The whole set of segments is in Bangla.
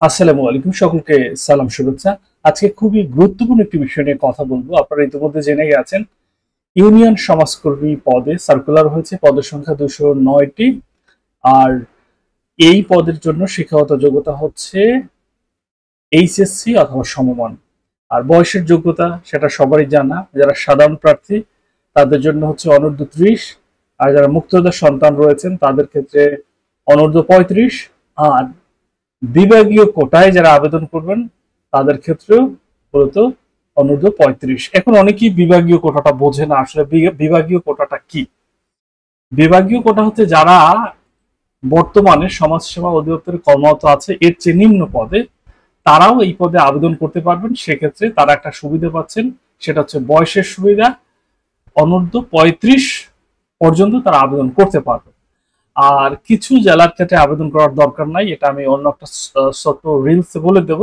আসসালামু আলাইকুম, সকলকে সালাম শুভেচ্ছা। আজকে খুবই গুরুত্বপূর্ণ একটি বিষয় নিয়ে কথা বলবো। আপনারা ইতিমধ্যে জেনে গেছেন ইউনিয়ন সমাজকর্মী পদে সার্কুলার হয়েছে, পদের সংখ্যা 209টি। আর এই পদের জন্য শিক্ষাগত যোগ্যতা হচ্ছে এইচএসসি অথবা সমমান। আর বয়সের যোগ্যতা সেটা সবারই জানা, যারা সাধারণ প্রার্থী তাদের জন্য হচ্ছে অনূর্ধ্ব 30, আর যারা মুক্তিযোদ্ধার সন্তান রয়েছেন তাদের ক্ষেত্রে অনূর্ধ্ব 35। আর বিভাগীয় কোটায় যারা আবেদন করবেন তাদের ক্ষেত্রেও মূলত অনূর্ধ্ব 35। এখন অনেকেই বিভাগীয় কোটাটা বোঝে না, আসলে বিভাগীয় কোটাটা কি। বিভাগীয় কোটা হচ্ছে যারা বর্তমানে সমাজসেবা অধিদপ্তরে কর্মরত আছে এর চেয়ে নিম্ন পদে, তারাও এই পদে আবেদন করতে পারবেন। সেক্ষেত্রে তারা একটা সুবিধা পাচ্ছেন, সেটা হচ্ছে বয়সের সুবিধা। অনূর্ধ্ব 35 পর্যন্ত তারা আবেদন করতে পারবে। আর কিছু জেলার ক্ষেত্রে আবেদন করার দরকার নাই, এটা আমি অন্য একটা ছোট রিলসে বলে দেব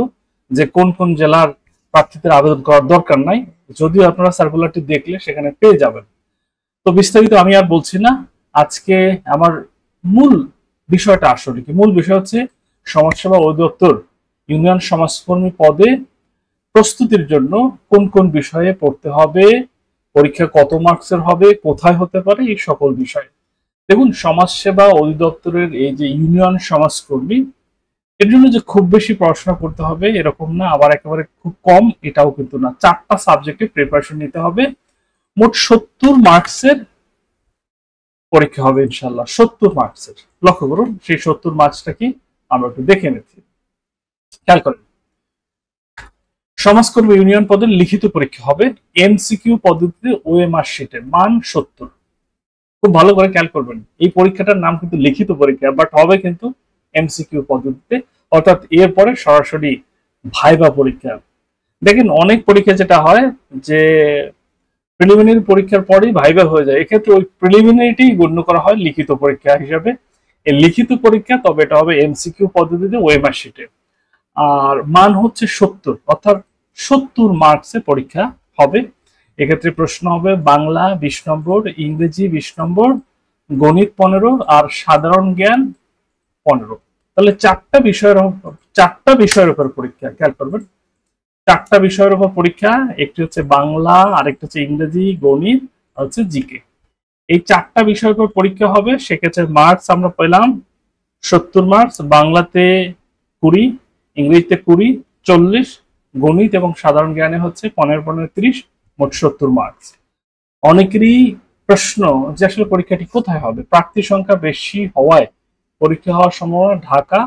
যে কোন কোন জেলার প্রার্থীদের আবেদন করার দরকার নাই। যদিও আপনারা সার্কুলারটি দেখলে সেখানে পেয়ে যাবেন। তো বিস্তারিত আমি আর বলছি না। আজকে আমার মূল বিষয়টা আসলে কি, মূল বিষয় হচ্ছে সমাজসেবা অধিদপ্তর ইউনিয়ন সমাজকর্মী পদে প্রস্তুতির জন্য কোন কোন বিষয়ে পড়তে হবে, পরীক্ষা কত মার্কসের হবে, কোথায় হতে পারে, এই সকল বিষয়। দেখুন, সমাজসেবা অধিদপ্তরের এই যে ইউনিয়ন সমাজকর্মী, এর জন্য যে খুব বেশি পড়াশোনা করতে হবে এরকম না, আবার একেবারে খুব কম এটাও কিন্তু না। 4টা সাবজেক্টে প্রিপারেশন নিতে হবে। মোট 70 মার্কসের পরীক্ষা হবে ইনশাল্লাহ, 70 মার্কসের। লক্ষ্য করুন সেই 70 মার্কসটা কি আমরা একটু দেখে নিচ্ছি, খেয়াল করেন। সমাজকর্মী ইউনিয়ন পদের লিখিত পরীক্ষা হবে এমসিকিউ পদ্ধতিতে, ওএমআর শিটে, মান 70। খুব ভালো করে খেয়াল করবেন, এই পরীক্ষাটার নাম কিন্তু লিখিত পরীক্ষা, বাট হবে কিন্তু এমসিকিউ পদ্ধতিতে, অর্থাৎ এরপরে সরাসরি ভাইবা পরীক্ষা। দেখেন অনেক পরীক্ষা যেটা হয় যে প্রিলিমিনারি পরীক্ষার পরেই ভাইবা হয়ে যায়, এক্ষেত্রে ওই প্রিলিমিনারিটি গণ্য করা হয় লিখিত পরীক্ষা হিসাবে। এই লিখিত পরীক্ষা, তবে এটা হবে এমসিকিউ পদ্ধতিতে, ওএমআর শিটে। আর মান হচ্ছে 70, অর্থাৎ 70 মার্কসে পরীক্ষা হবে। এক্ষেত্রে প্রশ্ন হবে বাংলা 20 নম্বর, ইংরেজি 20 নম্বর, গণিত 15 আর সাধারণ জ্ঞান 15। তাহলে চারটা বিষয়ের উপর পরীক্ষা, খেয়াল করবেন। 4টা বিষয়ের উপর পরীক্ষা, একটি হচ্ছে বাংলা, আরেকটা হচ্ছে ইংরেজি, গণিত আর হচ্ছে জিকে। এই 4টা বিষয়ের উপর পরীক্ষা হবে। সেক্ষেত্রে মার্কস আমরা পেলাম 70 মার্কস, বাংলাতে 20, ইংরেজিতে 20, 40, গণিত এবং সাধারণ জ্ঞানে হচ্ছে 15, 30, মোট 70 মার্কস। অনেকেরই প্রশ্ন যে আসলে পরীক্ষাটি কোথায় হবে। প্রার্থী সংখ্যা বেশি হওয়ায় পরীক্ষা হওয়ার সম্ভাবনা ঢাকা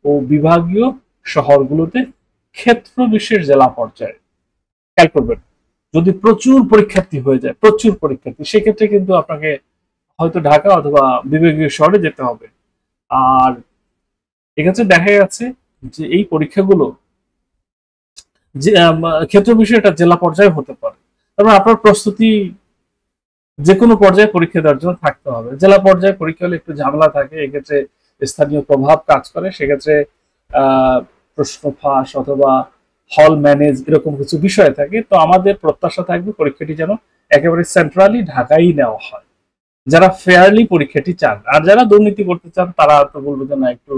ও বিভাগীয় শহরগুলোতে, ক্ষেত্র বিশেষ জেলা পর্যায়ে। খেয়াল করবেন, যদি প্রচুর পরীক্ষার্থী হয়ে যায়, প্রচুর পরীক্ষার্থী, সেক্ষেত্রে কিন্তু আপনাকে হয়তো ঢাকা অথবা বিভাগীয় শহরে যেতে হবে। আর এক্ষেত্রে দেখা যাচ্ছে যে এই পরীক্ষাগুলো যে ক্ষেত্র বিষয়ে এটা জেলা পর্যায়ে হতে পারে। তারপর আপনার প্রস্তুতি যে কোনো পর্যায়ে পরীক্ষা দেওয়ার জন্য থাকতে হবে। জেলা পর্যায়ে পরীক্ষা হলে একটু ঝামেলা থাকে, এক্ষেত্রে স্থানীয় প্রভাব কাজ করে, সেক্ষেত্রে প্রশ্ন ফাঁস অথবা হল ম্যানেজ এরকম কিছু বিষয় থাকে। তো আমাদের প্রত্যাশা থাকবে পরীক্ষাটি যেন একেবারে সেন্ট্রালি ঢাকাই নেওয়া হয়, যারা ফেয়ারলি পরীক্ষাটি চান। আর যারা দুর্নীতি করতে চান তারা তো বলবে যে না, একটু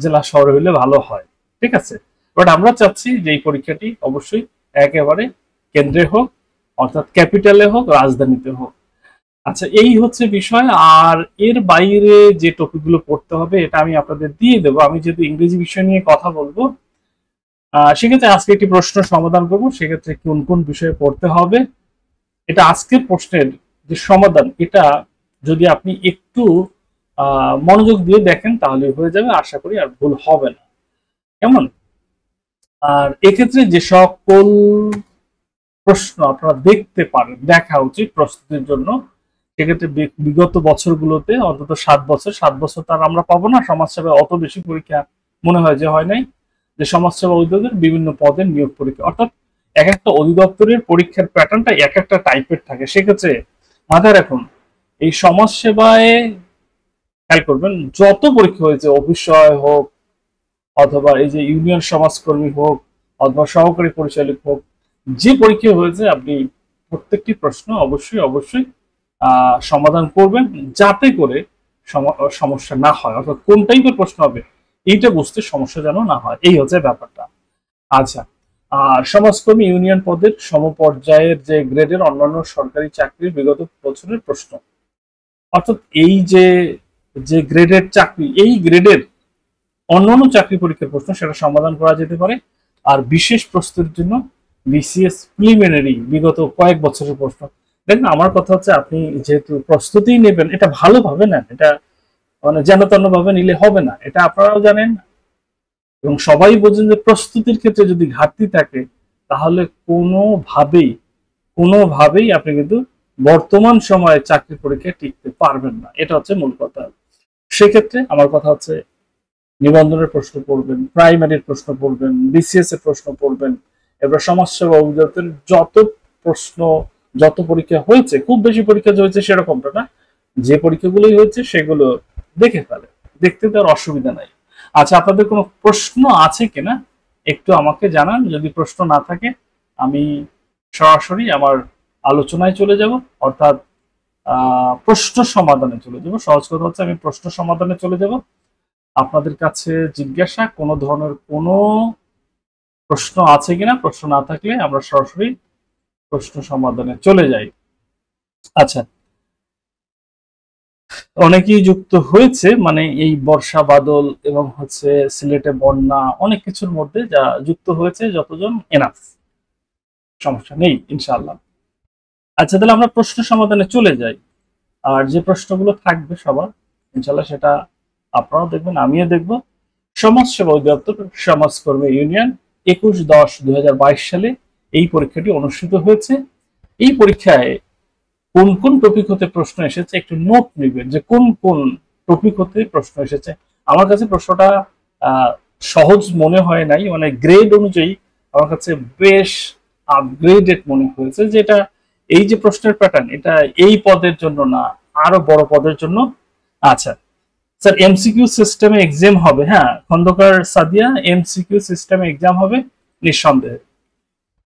জেলা শহরে হইলে ভালো হয়, ঠিক আছে। বাট আমরা চাচ্ছি যে এই পরীক্ষাটি অবশ্যই একেবারে কেন্দ্রে হোক, অর্থাৎ ক্যাপিটালে হোক, রাজধানীতে হোক। আচ্ছা, এই হচ্ছে বিষয়। আর এর বাইরে যে টপিকগুলো পড়তে হবে এটা আমি আপনাদের দিয়ে দেবো। আমি যেহেতু ইংরেজি বিষয় নিয়ে কথা বলবো, সেক্ষেত্রে আজকে একটি প্রশ্ন সমাধান করবো। সেক্ষেত্রে কোন কোন বিষয়ে পড়তে হবে, এটা আজকের প্রশ্নের যে সমাধান, এটা যদি আপনি একটু মনোযোগ দিয়ে দেখেন তাহলে হয়ে যাবে, আশা করি আর ভুল হবে না। কেমন? আর এক্ষেত্রে যে সকল প্রশ্ন আপনারা দেখতে পারেন, দেখা উচিত প্রস্তুতির জন্য, সেক্ষেত্রে বিগত বছরগুলোতে অন্তত 7 বছর তার আমরা পাবো না। সমাজসেবায় অত বেশি পরীক্ষা মনে হয় যে হয় নাই, যে সমাজসেবা অধিদপ্তরের বিভিন্ন পদের নিয়োগ পরীক্ষা, অর্থাৎ এক একটা অধিদপ্তরের পরীক্ষার প্যাটার্নটা এক একটা টাইপের থাকে। সেক্ষেত্রে মাথায় রাখুন, এই সমাজসেবায় খেয়াল করবেন যত পরীক্ষা হয়েছে, অফিস সহায়ক হোক অথবা এই যে ইউনিয়ন সমাজকর্মী হোক অথবা সহকারী পরিচালক হোক, যে পরীক্ষা হয়েছে আপনি প্রত্যেকটি প্রশ্ন অবশ্যই অবশ্যই সমাধান করবেন, যাতে করে সমস্যা না হয়। অর্থাৎ কোন টাইপের প্রশ্ন হবে এইটা বুঝতে সমস্যা যেন না হয়, এই হচ্ছে ব্যাপারটা। আচ্ছা, আর সমাজকর্মী ইউনিয়ন পদের সমপর্যায়ের যে গ্রেডের অন্যান্য সরকারি চাকরির বিগত বছরের প্রশ্ন, অর্থাৎ এই যে যে গ্রেডের চাকরি, এই গ্রেডের অন্যান্য চাকরি পরীক্ষার প্রশ্ন সেটা সমাধান করা যেতে পারে। আর বিশেষ প্রস্তুতির জন্য বিসিএস প্রিলিমিনারি বিগত কয়েক বছরের প্রশ্ন। দেখেন, আমার কথা হচ্ছে আপনি যেহেতু প্রস্তুতি নেবেন, এটা ভালোভাবে নেন, এটা মানে যেন তেন ভাবে নিলে হবে না, এটা আপনারাও জানেন এবং সবাই বোঝেন যে প্রস্তুতির ক্ষেত্রে যদি ঘাটতি থাকে তাহলে কোনোভাবেই আপনি কিন্তু বর্তমান সময়ে চাকরি পরীক্ষায় টিকতে পারবেন না, এটা হচ্ছে মূল কথা। সেক্ষেত্রে আমার কথা হচ্ছে নিবন্ধনের প্রশ্ন পড়বেন, প্রাইমারির প্রশ্ন পড়বেন, বিসিএস এর প্রশ্ন পড়বেন, এবার সমাজসেবা অভিযোগের যত পরীক্ষা হয়েছে, খুব বেশি পরীক্ষা হয়েছে সেরকমটা না, যে পরীক্ষাগুলোই হয়েছে সেগুলো দেখে ফেলে, দেখতে তো আর অসুবিধা নাই। আচ্ছা, আপনাদের কোনো প্রশ্ন আছে কিনা একটু আমাকে জানান। যদি প্রশ্ন না থাকে আমি সরাসরি আমার আলোচনায় চলে যাব, অর্থাৎ প্রশ্ন সমাধানে চলে যাব। সহজ কথা হচ্ছে আমি প্রশ্ন সমাধানে চলে যাব। আপনাদের কাছে জিজ্ঞাসা কোনো ধরনের কোনো প্রশ্ন আছে কিনা, প্রশ্ন না থাকলে আমরা সরাসরি প্রশ্ন সমাধানে চলে যাই। আচ্ছা, অনেকেই যুক্ত হয়েছে, মানে এই বর্ষা বাদল এবং হচ্ছে সিলেটে বন্যা, অনেক কিছুর মধ্যে যা যুক্ত হয়েছে যতজন, এনাফ, সমস্যা নেই ইনশাআল্লাহ। আচ্ছা, তাহলে আমরা প্রশ্ন সমাধানে চলে যাই। আর যে প্রশ্নগুলো থাকবে সবার ইনশাআল্লাহ সেটা আপনারাও দেখবেন, আমিও দেখব। সমাজসেবা অধিদপ্তর সমাজকর্মী ইউনিয়ন 21-10-2022 সালে এই পরীক্ষাটি অনুষ্ঠিত হয়েছে। এই পরীক্ষায় কোন কোন টপিক হতে প্রশ্ন এসেছে একটু নোট নেবেন, যে কোন কোন টপিক হতে প্রশ্ন এসেছে। আমার কাছে প্রশ্নটা সহজ মনে হয় নাই, মানে গ্রেড অনুযায়ী আমার কাছে বেশ আপগ্রেডেড মনে হয়েছে, যেটা এই যে প্রশ্নের প্যাটার্ন, এটা এই পদের জন্য না, আরো বড় পদের জন্য। আচ্ছা স্যার, এমসিকিউ সিস্টেমে এক্সাম হবে? হ্যাঁ খন্দকার সাদিয়া, এমসিকিউ সিস্টেমে এক্সাম হবে নিঃসন্দেহে।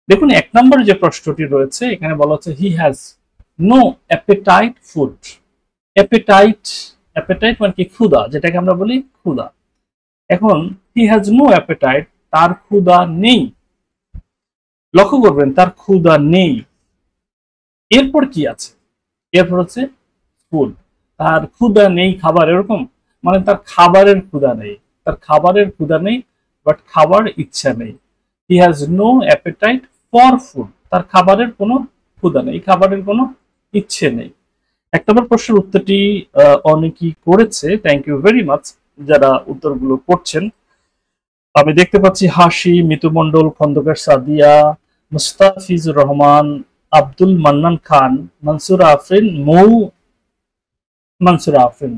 দেখুন, 1 নম্বরে যে প্রশ্নটি রয়েছে এখানে বলা হচ্ছে he has no appetite food. Appetite মানে কি? ক্ষুধা, যেটাকে আমরা বলি ক্ষুধা। এখন হি হ্যাজ নো অ্যাপেটাইট, তার ক্ষুধা নেই। লক্ষ্য করবেন, তার ক্ষুধা নেই। এরপর কি আছে? এরপর হচ্ছে ফুড। তার ক্ষুধা নেই খাবার, এরকম মানে তার খাবারের ক্ষুধা নেই, তার খাবারের ক্ষুধা নেই, বাট খাবার ইচ্ছা নেই। He has no appetite for food, তার খাবারের কোনো ক্ষুধা নেই, খাবারের কোনো ইচ্ছে নেই। 1 নম্বর প্রশ্নের উত্তরটি অনেকেই করেছে, থ্যাংক ইউ ভেরি মাচ যারা উত্তরগুলো করছেন। আমি দেখতে পাচ্ছি হাসি, মিতু মন্ডল, খন্দকার সাদিয়া, মুস্তাফিজুর রহমান, আব্দুল মান্নান খান, মনসুরা আফরিন, মনসুরা আফরিন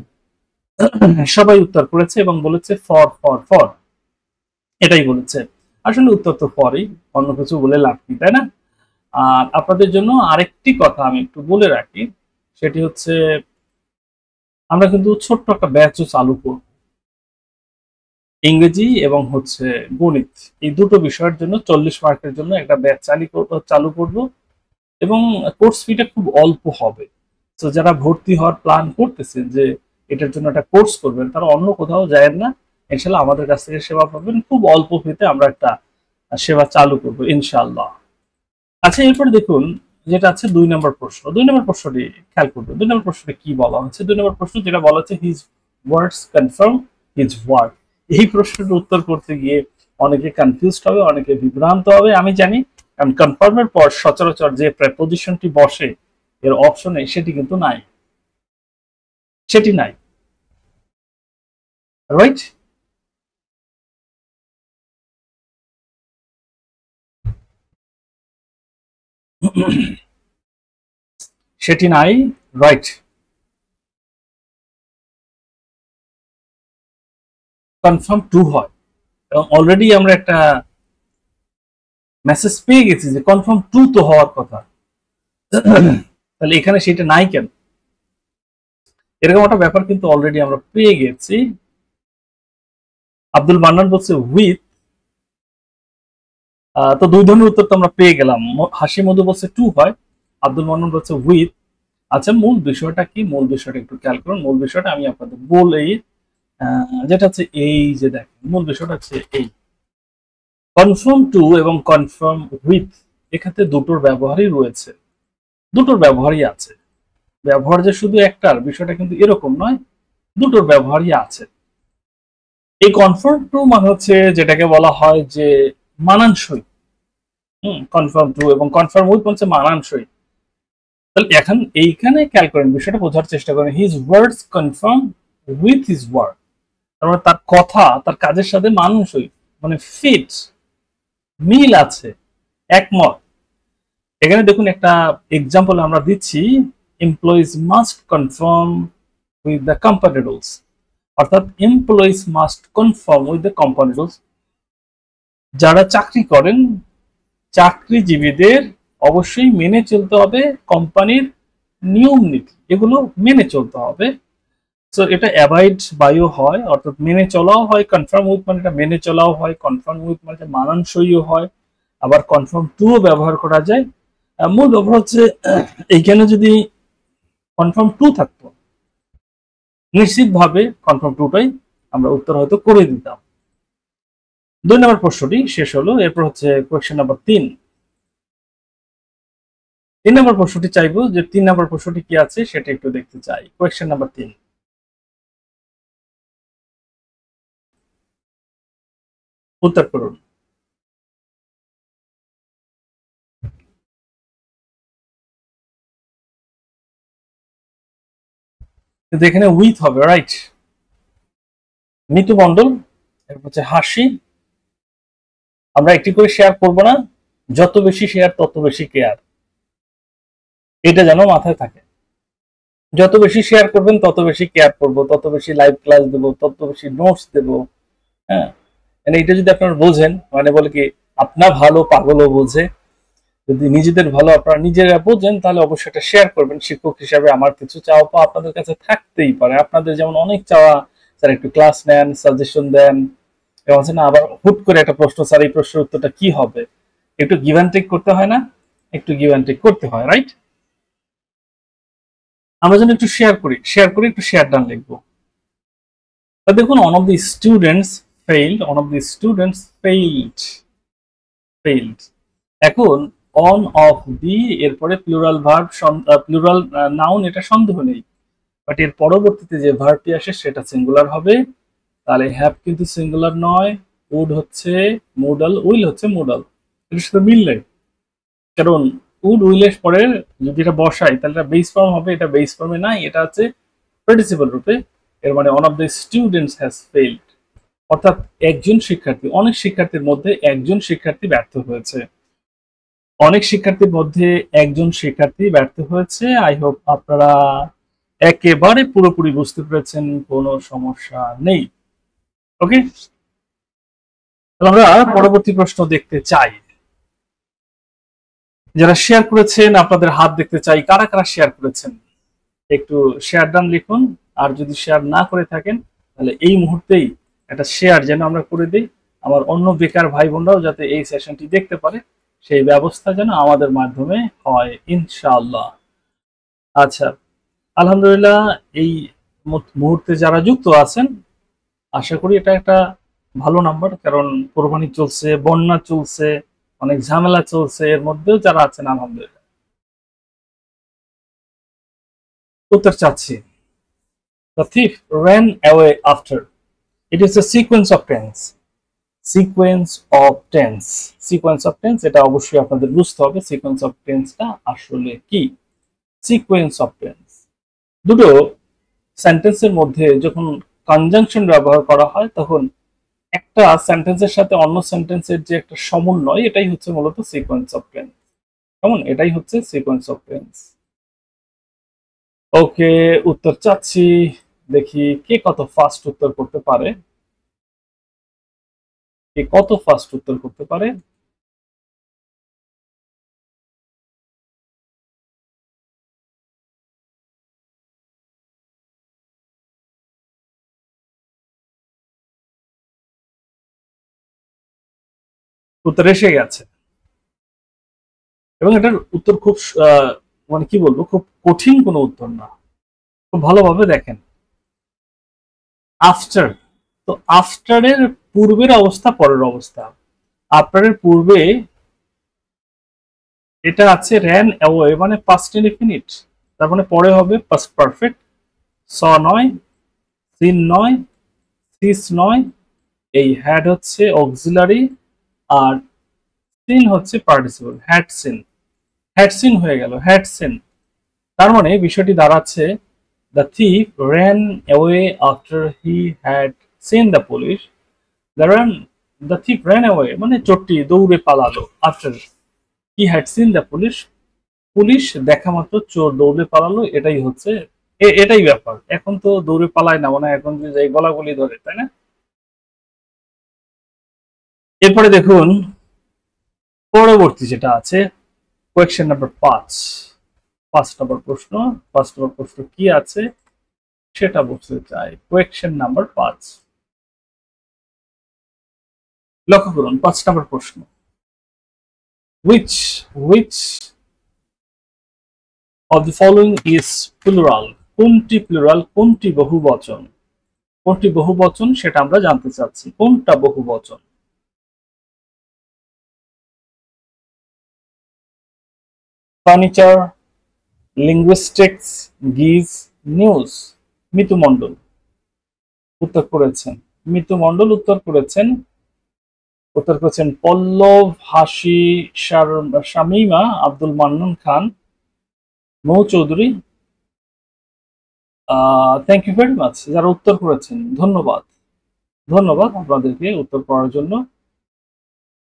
সবাই উত্তর করেছে এবং বলেছে ফর ফর ফর, এটাই বলেছে। আসলে উত্তর তো ফরই, অন্য কিছু বলে লাভ নেই, তাই না? আর আপনাদের জন্য আরেকটি কথা আমি একটু বলে রাখি, সেটি হচ্ছে আমরা কিন্তু ছোট্ট একটা ব্যাচও চালু করব, ইংরেজি এবং হচ্ছে গণিত, এই দুটো বিষয়ের জন্য 40 মার্কের জন্য একটা ব্যাচ চালু করব এবং কোর্স ফিটা খুব অল্প হবে। তো যারা ভর্তি হওয়ার প্ল্যান করতেছেন যে এটার জন্য একটা কোর্স করবেন, তারা অন্য কোথাও যায় না, ইনশাল্লাহ আমাদের কাছ থেকে সেবা পাবেন। খুব অল্প ফিতে আমরা একটা সেবা চালু করব ইনশাআল্লাহ। আচ্ছা, এরপর দেখুন যেটা আছে 2 নম্বর প্রশ্ন। 2 নম্বর প্রশ্নটি খেয়াল করবেন, 2 নম্বর প্রশ্নটি কি বলা হচ্ছে। 2 নম্বর প্রশ্ন যেটা বলা হচ্ছে his words confirm his word. এই প্রশ্নটির উত্তর করতে গিয়ে অনেকে কনফিউজড হবে, অনেকে বিভ্রান্ত হবে, আমি জানি, কারণ কনফার্মের পর সচরাচর যে প্রেপোজিশনটি বসে এর অপশনে সেটি কিন্তু নাই, সেটি নাই, রাইট? সেটি নাই, রাইট? কনফার্ম টু হয় এবং অলরেডি আমরা একটা মেসেজ পেয়ে গেছি যে কনফার্ম টু তো হওয়ার কথা, তাহলে এখানে সেটা নাই কেন? এরকম একটা ব্যাপার কিন্তু অলরেডি আমরা পেয়ে গেছি। আব্দুল মান্নান বলছে উইথ, তো 2 ধরনের উত্তর তো আমরা পেয়ে গেলাম। হাসি মধু বলছে টু হয়, আব্দুল মান্নান বলছে উইথ। আচ্ছা, মূল বিষয়টা কি? মূল বিষয়টা একটু খেয়াল করুন। মূল বিষয়টা আমি আপনাদের বলেই যেটা হচ্ছে এই যে দেখেন মূল বিষয়টা হচ্ছে এই কনফার্ম টু এবং কনফার্ম উইথ, এক্ষেত্রে দুটোর ব্যবহারই রয়েছে, দুটোর ব্যবহারই আছে। ব্যবহার যে শুধু একটার, বিষয়টা কিন্তু এরকম নয়, দুটোর ব্যবহারই আছে। এই কনফার্ম টু মানে হচ্ছে যেটাকে বলা হয় যে মানানসই। কনফার্ম টু এবং কনফার্ম উইথ হচ্ছে মানানসই। তাহলে এখন এইখানে খেয়াল করেন, বিষয়টা বোঝার চেষ্টা করেন। His words confirm with his word, তার মানে তার কথা তার কাজের সাথে মানানসই, মানে ফিট, মিল আছে, একমত। এখানে দেখুন একটা এক্সাম্পল আমরা দিচ্ছি, employees must confirm with the company rules, অর্থাৎ employees must confirm with the company rules. যারা চাকরি করেন, চাকরিজীবীদের অবশ্যই মেনে চলতে হবে কোম্পানির নিয়ম নীতি, এগুলো মেনে চলতে হবে। সো এটা অ্যাভয়েড বায়ু হয়, অর্থাৎ মেনে চলাও হয়। কনফার্ম উইথ মানে এটা মেনে চলাও হয়, কনফার্ম উইথ মানে মানানসইও হয়, আবার কনফার্ম টুও ব্যবহার করা যায়। মূল ব্যাপার হচ্ছে এইখানে যদি কনফার্ম টু থাকতো, নিশ্চিতভাবে কনফার্ম টুটাই আমরা উত্তর হয়তো করে দিতাম। 2 নম্বর প্রশ্নটি শেষ হলো। এরপর হচ্ছে কোয়েশ্চেন নাম্বার 3। 3 নম্বর প্রশ্নটি চাইবো যে 3 নম্বর প্রশ্নটি কি আছে সেটা একটু দেখতে চাই। কোয়েশ্চেন নাম্বার 3, উত্তর করুন। কিন্তু এখানে উইথ হবে, রাইট? মিতু মন্ডল, এরপর হচ্ছে হাসি। আমরা একটি করে শেয়ার করব না, যত বেশি শেয়ার তত বেশি কেয়ার, এটা যেন মাথায় থাকে। যত বেশি শেয়ার করবেন তত বেশি কেয়ার করব, তত বেশি লাইভ ক্লাস দেবো, তত বেশি নোটস দেবো। হ্যাঁ, মানে এটা যদি আপনারা বোঝেন, মানে বলে কি আপনার ভালো পাগলও বোঝে, যদি নিজেদের ভালো আপনারা নিজেরা বোঝেন তাহলে অবশ্যই এটা শেয়ার করবেন। শিক্ষক হিসাবে আমার কিছু চাওয়া পাওয়া আপনাদের কাছে থাকতেই পারে। আপনাদের যেমন অনেক চাওয়া, স্যার একটু ক্লাস নেন, সাজেশন দেন, এবং আছে না আবার হুট করে একটা প্রশ্ন, স্যার এই প্রশ্নের উত্তরটা কি হবে, একটু গিভ অ্যান্ড টেক করতে হয় না? একটু গিভ অ্যান্ড টেক করতে হয়, রাইট? আমরা যেন একটু শেয়ার করি, একটু শেয়ার ডান লিখবো। দেখুন, one of the students failed, one of the students failed. এখন অন অফ দি এরপরে প্লুরাল ভার্ব, প্লুরাল নাউন, এটা সন্দেহ নেই। বাট এর পরবর্তীতে যে ভার্বটি আসে সেটা সিঙ্গুলার হবে। তাহলে হ্যাভ কিন্তু সিঙ্গুলার নয়, উড হচ্ছে মোডাল, উইল হচ্ছে মোডাল। এটার সাথে মিল নেই, কারণ উড উইলের পরে যদি এটা বসাই তাহলে এটা বেস ফর্ম হবে, এটা বেস ফর্মে নাই, এটা হচ্ছে পার্টিসিপল রূপে। এর মানে one of the students has failed, অর্থাৎ একজন শিক্ষার্থী, অনেক শিক্ষার্থীর মধ্যে একজন শিক্ষার্থী ব্যর্থ হয়েছে। অনেক শিক্ষার্থীর মধ্যে একজন শিক্ষার্থী ব্যর্থ হয়েছে। আই হোপ আপনারা একেবারে পুরোপুরি বুঝতে পেরেছেন, কোনো সমস্যা নেই। ওকে, আমরা পরবর্তী প্রশ্ন দেখতে চাই। যারা শেয়ার করেছেন আপনাদের হাত দেখতে চাই, কারা কারা শেয়ার করেছেন একটু শেয়ার ডান লিখুন। আর যদি শেয়ার না করে থাকেন তাহলে এই মুহূর্তেই একটা শেয়ার যেন আমরা করে দিই, আমার অন্য বেকার ভাই বোনরাও যাতে এই সেশনটি দেখতে পারে, সেই ব্যবস্থা যেন আমাদের মাধ্যমে হয় ইনশাআল্লাহ। আচ্ছা, আলহামদুলিল্লাহ, এই মুহূর্তে যারা যুক্ত আছেন আশা করি এটা একটা ভালো নাম্বার, কারণ কোরবানি চলছে, বন্যা চলছে, অনেক ঝামেলা চলছে, এর মধ্যেও যারা আছেন আলহামদুলিল্লাহ। উত্তর চাচ্ছি। The thief ran away after. It is a sequence of tense. Sequence of tense. Sequence of tense, এটা অবশ্যই আপনাদের বুঝতে হবে সিকোয়েন্স অফ টেন্সটা আসলে কি। সিকোয়েন্স অফ টেন্স দুটো সেন্টেন্সের মধ্যে যখন কনজাংশন ব্যবহার করা হয় তখন একটা সেন্টেন্সের সাথে অন্য সেন্টেন্সের যে একটা সমন্বয়, এটাই হচ্ছে মূলত সিকোয়েন্স অফ টেন্স। কেমন? এটাই হচ্ছে সিকোয়েন্স অফ টেন্স। ওকে, উত্তর চাচ্ছি। দেখি কে কত ফাস্ট উত্তর করতে পারে, কে কত ফাস্ট উত্তর করতে পারে। উত্তর এসে গেছে, এবং এটার উত্তর খুব মানে কি বলবো, খুব কঠিন কোনো উত্তর না। খুব ভালোভাবে দেখেন। আফটার, তো আফটারের পূর্বের অবস্থা পরের অবস্থা। আফটারের পূর্বে এটা আছে র্যান অ্যাওয়ে, মানে পাস্ট ইনডিফিনিট, তার মানে পরে হবে পাস্ট পারফেক্ট। স নয়, সিন নয়, সিস নয়, এই হ্যাড হচ্ছে অক্সিলারি, আর সিন হচ্ছে participle, had seen. Had seen হয়ে গেল, হ্যাড সিন। তার মানে বিষয়টি দাঁড়াচ্ছে the thief ran away after he had seen the police. The thief ran away মানে চোরটি দৌড়ে পালালো after he had seen the police. Police দেখা মাত্র চোর দৌড়ে পালালো, এটাই হচ্ছে এটাই ব্যাপার। এখন তো দৌড়ে পালায় না, মানে এখন যে গলাগলি ধরে, তাই না? এরপরে দেখুন পরবর্তী যেটা আছে কোয়েশ্চেন নাম্বার 5, 5 নম্বর প্রশ্ন। 5 নম্বর প্রশ্ন কি আছে সেটা বুঝতে চাই। কোয়েশ্চেন নাম্বার 5, লক্ষ্য করুন 5 নম্বর প্রশ্ন। which of the following is plural? কোনটি প্লুরাল, কোনটি বহুবচন? কোনটি বহুবচন সেটা আমরা জানতে চাচ্ছি, কোনটা বহুবচন? Furniture, linguistics, geese, news. Mitu Mondal উত্তর করেছেন, মিতু মণ্ডল উত্তর করেছেন Pallab, Hasi, Shamima, Abdul Mannan Khan, Mou Chowdhury. Thank you very much যারা উত্তর করেছেন, ধন্যবাদ। ধন্যবাদ আপনাদেরকে উত্তর করার জন্য।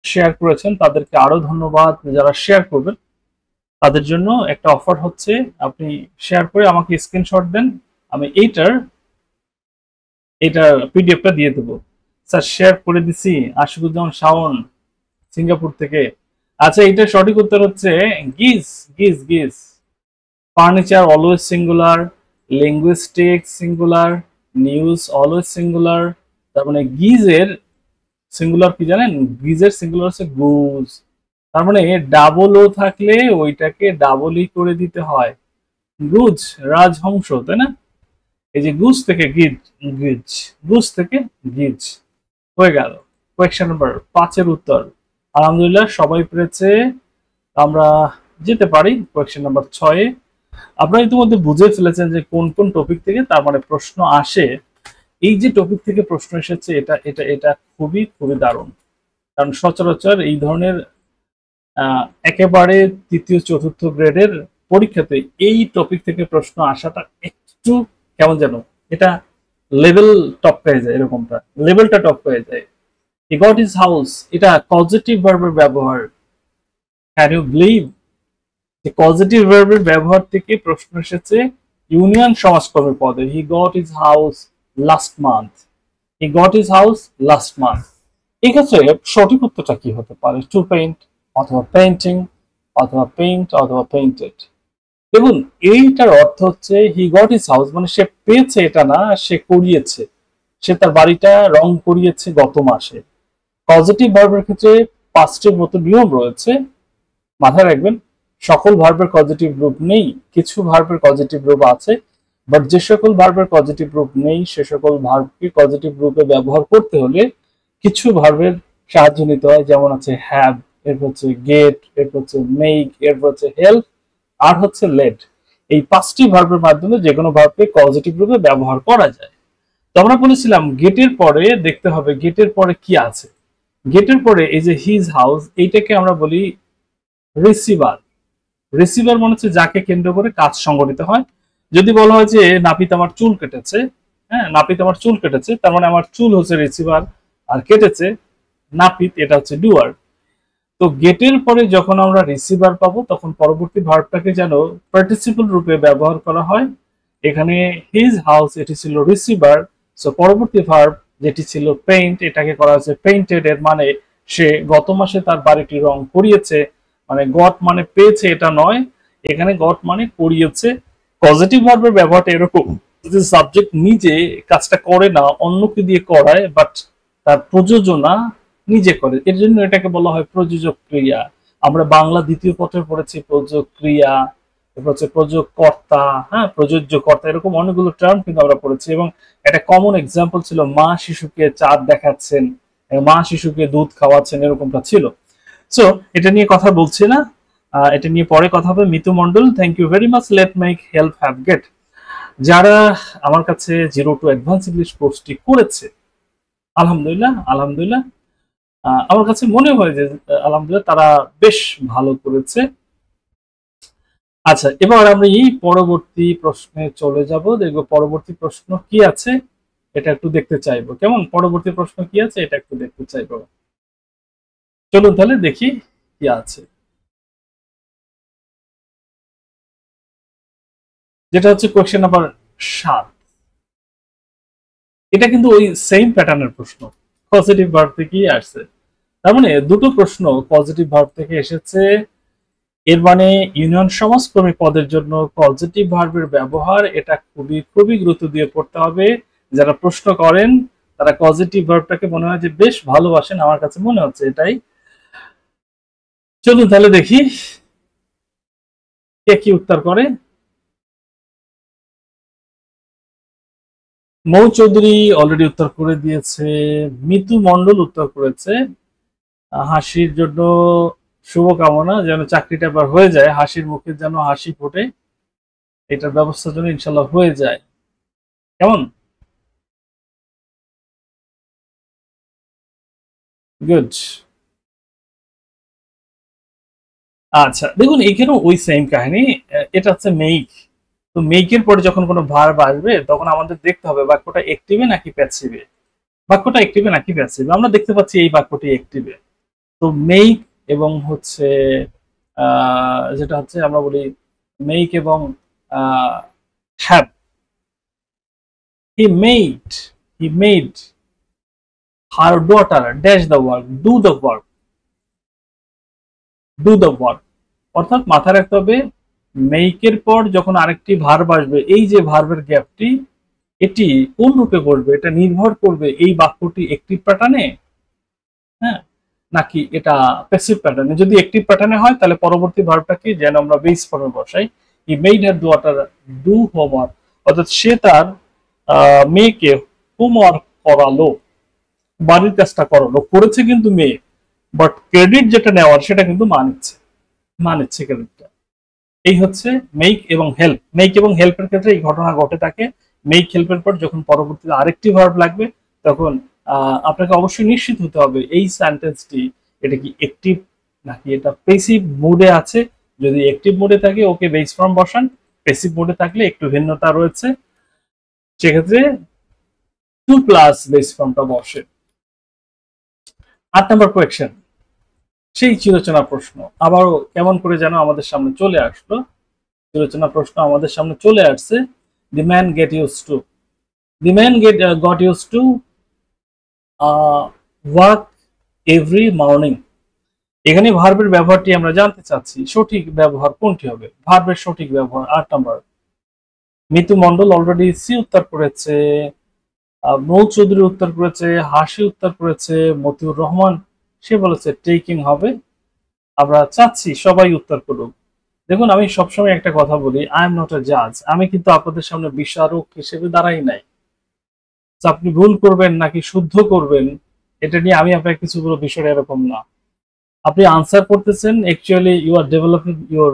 শেয়ার করেছেন তাদেরকে আরো ধন্যবাদ। যারা শেয়ার করবেন তাদের জন্য একটা অফার হচ্ছে, আপনি শেয়ার করে আমাকে স্ক্রিনশট দেন, আমি এইটার পিডিএফটা দিয়ে দেবো। স্যার শেয়ার করে দিছি, আশিকুজ্জামান শাওন সিঙ্গাপুর থেকে। আচ্ছা, এটা সঠিক উত্তর হচ্ছে গিজ, গিজ, গিজ। Furniture always singular, linguistics singular, news always singular. তার মানে গিজের সিঙ্গুলার কি জানেন? গিজের সিঙ্গুলার হচ্ছে গুজ। তার মানে ডাবল ও থাকলে ওইটাকে ডাবল ই করে দিতে হয়, গুজ, রাজহংস, তাই না? এই যে গুজ থেকে গিজ, গিজ, গুজ থেকে গিজ হয়ে গেল। কোয়েশ্চেন নাম্বার 5 এর উত্তর আলহামদুলিল্লাহ সবাই পেরেছে। আমরা যেতে পারি কোয়েশ্চেন নাম্বার 6 এ। আপনারা ইতিমধ্যে বুঝে ফেলেছেন যে কোন কোন টপিক থেকে তার মানে প্রশ্ন আসে। এই যে টপিক থেকে প্রশ্ন এসেছে এটা এটা এটা খুবই খুবই দারুণ, কারণ সচরাচর এই ধরনের একেবারে তৃতীয় চতুর্থ গ্রেডের পরীক্ষাতে এই টপিক থেকে প্রশ্ন আসাটা একটু কেমন যেন, এটা লেভেল টপ হয়ে যায়, এরকমটা লেভেলটা টপ হয়ে যায়। হি গট হিজ হাউস, এটা পজিটিভ ভার্বের ব্যবহার। ক্যান ইউ বিলিভ যে পজিটিভ ভার্বের ব্যবহার থেকে প্রশ্ন এসেছে ইউনিয়ন সমাসকর্মের পদে। He got his house last month, he got his house last month. এক্ষেত্রে সঠিক উত্তরটা কি হতে পারে? টু পেইন্ট অথবা পেইন্টিং অথবা পেইন্ট অথবা পেইন্টেড। দেখুন এইটার অর্থ হচ্ছে হি গট হিজ হাউস মানে সে পেয়েছে এটা না, সে করিয়েছে, সে তার বাড়িটা রং করিয়েছে গত মাসে। পজিটিভ ভার্বের ক্ষেত্রে 5টির মতো নিয়ম রয়েছে, মাথায় রাখবেন। সকল ভার্বের পজিটিভ রূপ নেই, কিছু ভার্বের পজিটিভ রূপ আছে, বাট যে সকল ভার্বের পজিটিভ রূপ নেই সে সকল ভার্বকে পজিটিভ রূপে ব্যবহার করতে হলে কিছু ভার্বের সাহায্য নিতে হয়। যেমন আছে হ্যাভ, এরপর হচ্ছে গেট, এরপর হচ্ছে মেক, এরপর হচ্ছে হেল্প, আর হচ্ছে লেট। এই 5টি ভার্বের মাধ্যমে যে কোনো ভার্বকে পজিটিভ রূপে ব্যবহার করা যায়। তো আমরা বলেছিলাম গেটের পরে দেখতে হবে গেটের পরে কি আছে। গেটের পরে এই যে হিজ হাউস, এইটাকে আমরা বলি রিসিভার। রিসিভার মনে হচ্ছে যাকে কেন্দ্র করে কাজ সংগঠিত হয়। যদি বলা হয় যে নাপিত আমার চুল কেটেছে, হ্যাঁ নাপিত আমার চুল কেটেছে, তার মানে আমার চুল হচ্ছে রিসিভার আর কেটেছে নাপিত, এটা হচ্ছে ডুয়ার। তো গেটের পরে যখন আমরা রিসিভার পাবো তখন পরবর্তী ভার্বটাকে যেন পার্টিসিপল রূপে ব্যবহার করা হয়। এখানে হিজ হাউস এটি ছিল রিসিভার, সো পরবর্তী ভার্ব যেটি ছিল পেইন্ট এটাকে করা হয়েছে পেইন্টেড। এর মানে সে গত মাসে তার বাড়িটি রং করিয়েছে, মানে গট মানে পেয়েছে এটা নয়, এখানে গট মানে করিয়েছে। পজিটিভ ভার্বের ব্যবহারটা এরকম যে সাবজেক্ট নিজে কাজটা করে না, অন্যকে দিয়ে করায়, বাট তার প্রযোজনা নিজে করে, এর জন্য এটাকে বলা হয় প্রযোজক ক্রিয়া। আমরা বাংলা দ্বিতীয় পত্রে পড়েছি প্রযোজক ক্রিয়া, তারপর হচ্ছে প্রযোজকর্তা, হ্যাঁ প্রযোজ্যকর্তা, এরকম অনেকগুলো টার্ম কিন্তু আমরা পড়েছি। এবং একটা কমন এক্সাম্পল ছিল মা শিশুকে চাঁদ দেখাচ্ছেন, মা শিশুকে দুধ খাওয়াচ্ছেন, এরকমটা ছিল। সো এটা নিয়ে কথা বলছি না, এটা নিয়ে পরে কথা হবে। Mitu Mondal, thank you very much. Let make help have get. যারা আমার কাছে 0 to অ্যাডভান্স ইংলিশ কোর্সটি করেছে, আলহামদুলিল্লাহ আলহামদুলিল্লাহ, আমার কাছে মনে হয় যে আলহামদুলিল্লাহ তারা বেশ ভালো করেছে। আচ্ছা, এবার আমরা এই পরবর্তী প্রশ্নে চলে যাব। দেখবো পরবর্তী প্রশ্ন কি আছে, এটা একটু দেখতে চাইবো। কেমন, পরবর্তী প্রশ্ন কি আছে এটা একটু দেখতে চাইবো। চলুন তাহলে দেখি কি আছে। যেটা হচ্ছে কোয়েশ্চেন নাম্বার 7। এটা কিন্তু ওই সেম প্যাটার্নের প্রশ্ন, পজিটিভ ভার্ব থেকেই আসছে। তার মানে দুটো প্রশ্ন পজিটিভ ভার্ব থেকে এসেছে। এর মানে ইউনিয়ন সমাজক্রমিক পদের জন্য পজিটিভ ভার্বের ব্যবহার, এটা খুবই খুবই গুরুত্ব দিয়ে পড়তে হবে। যারা প্রশ্ন করেন তারা পজিটিভ ভার্বটাকে মনে হয় যে বেশ ভালোবাসেন, আমার কাছে মনে হচ্ছে এটাই। চলুন তাহলে দেখি কে কি উত্তর করে। মৌ চৌধুরী অলরেডি উত্তর করে দিয়েছে। মিতু মন্ডল উত্তর করেছে। হাসির জন্য শুভকামনা, যেন চাকরিটা এবার হয়ে যায়, হাসির মুখে যেন হাসি ফোটে, এটার ব্যবস্থা যেন ইনশাল্লাহ হয়ে যায়। কেমন, গুড। আচ্ছা দেখুন, এখানেও ওই সেম কাহিনী। এটা হচ্ছে মেইক। তো মেইকের পরে যখন কোনো ভার্ব আসবে তখন আমাদের দেখতে হবে বাক্যটা অ্যাক্টিভে নাকি প্যাসিভে। বাক্যটা অ্যাক্টিভে নাকি প্যাসিভে, আমরা দেখতে পাচ্ছি এই বাক্যটি অ্যাক্টিভে। তো মেইক এবং হচ্ছে যেটা হচ্ছে আমরা বলি মেইক এবং have, he made her daughter dash the work, do the work, do the work. অর্থাৎ মাথায় রাখতে হবে মেইকের পর যখন আরেকটি ভার্ব আসবে, এই যে ভার্বের গ্যাপটি, এটি কোন রূপে বসবে এটা নির্ভর করবে এই বাক্যটি অ্যাক্টিভ প্যাটার্নে, হ্যাঁ, নাকি এটা প্যাসিভ প্যাটার্নে। যদি অ্যাক্টিভ প্যাটার্নে হয় তাহলে পরবর্তী ভার্বটা কি, যেন আমরা বেস ফর্মে বসাই। He made her daughter do homework, অর্থাৎ সে তার মেয়েকে হোমওয়ার্ক করালো, বাড়ির কাজটা করালো। করেছে কিন্তু মেয়ে, বাট ক্রেডিট যেটা নেওয়ার সেটা কিন্তু মা নিচ্ছে ক্রেডিটটা। এই হচ্ছে মেক এবং হেল্প। মেক এবং হেল্পের ক্ষেত্রে এই ঘটনা ঘটে থাকে। মেক হেল্পের পর যখন পরবর্তীতে আরেকটি ভার্ব লাগবে তখন আপনাকে অবশ্যই নিশ্চিত হতে হবে এই সেন্টেন্সটি এটা কি অ্যাক্টিভ নাকি এটা প্যাসিভ মোডে আছে। যদি অ্যাক্টিভ মোডে থাকে ওকে বেস ফর্ম বসান, প্যাসিভ মোডে থাকলে একটু ভিন্নতা রয়েছে, সেক্ষেত্রে টু প্লাস বেস ফর্মটা বসে। 8 নম্বর কোয়েশ্চেন, সেই চিরচেনা প্রশ্ন আবারও কেমন করে যেন আমাদের সামনে চলে আসলো। চিরচেনা প্রশ্ন আমাদের সামনে চলে আসছে। The man get use to, the man got use to walk every morning. এখানে ভার্বের ব্যবহারটি আমরা জানতে চাচ্ছি, সঠিক ব্যবহার কোনটি হবে, ভার্বের সঠিক ব্যবহার। 8 নম্বর, মিতু মন্ডল অলরেডি সি উত্তর করেছে, মৌ চৌধুরী উত্তর করেছে, হাসি উত্তর করেছে, মতিউর রহমান সে বলেছে টেকিং হবে। আমরা চাচ্ছি সবাই উত্তর করুক। দেখুন, আমি সবসময় একটা কথা বলি, আই এম নট এ জাজ। আমি কিন্তু আপনাদের সামনে বিচারক হিসেবে দাঁড়াই নাই। আপনি ভুল করবেন নাকি শুদ্ধ করবেন এটা নিয়ে আমি আপনাকে কিছু বলবো, বিষয়টা এরকম না। আপনি আনসার করতেছেন, actually you are developing your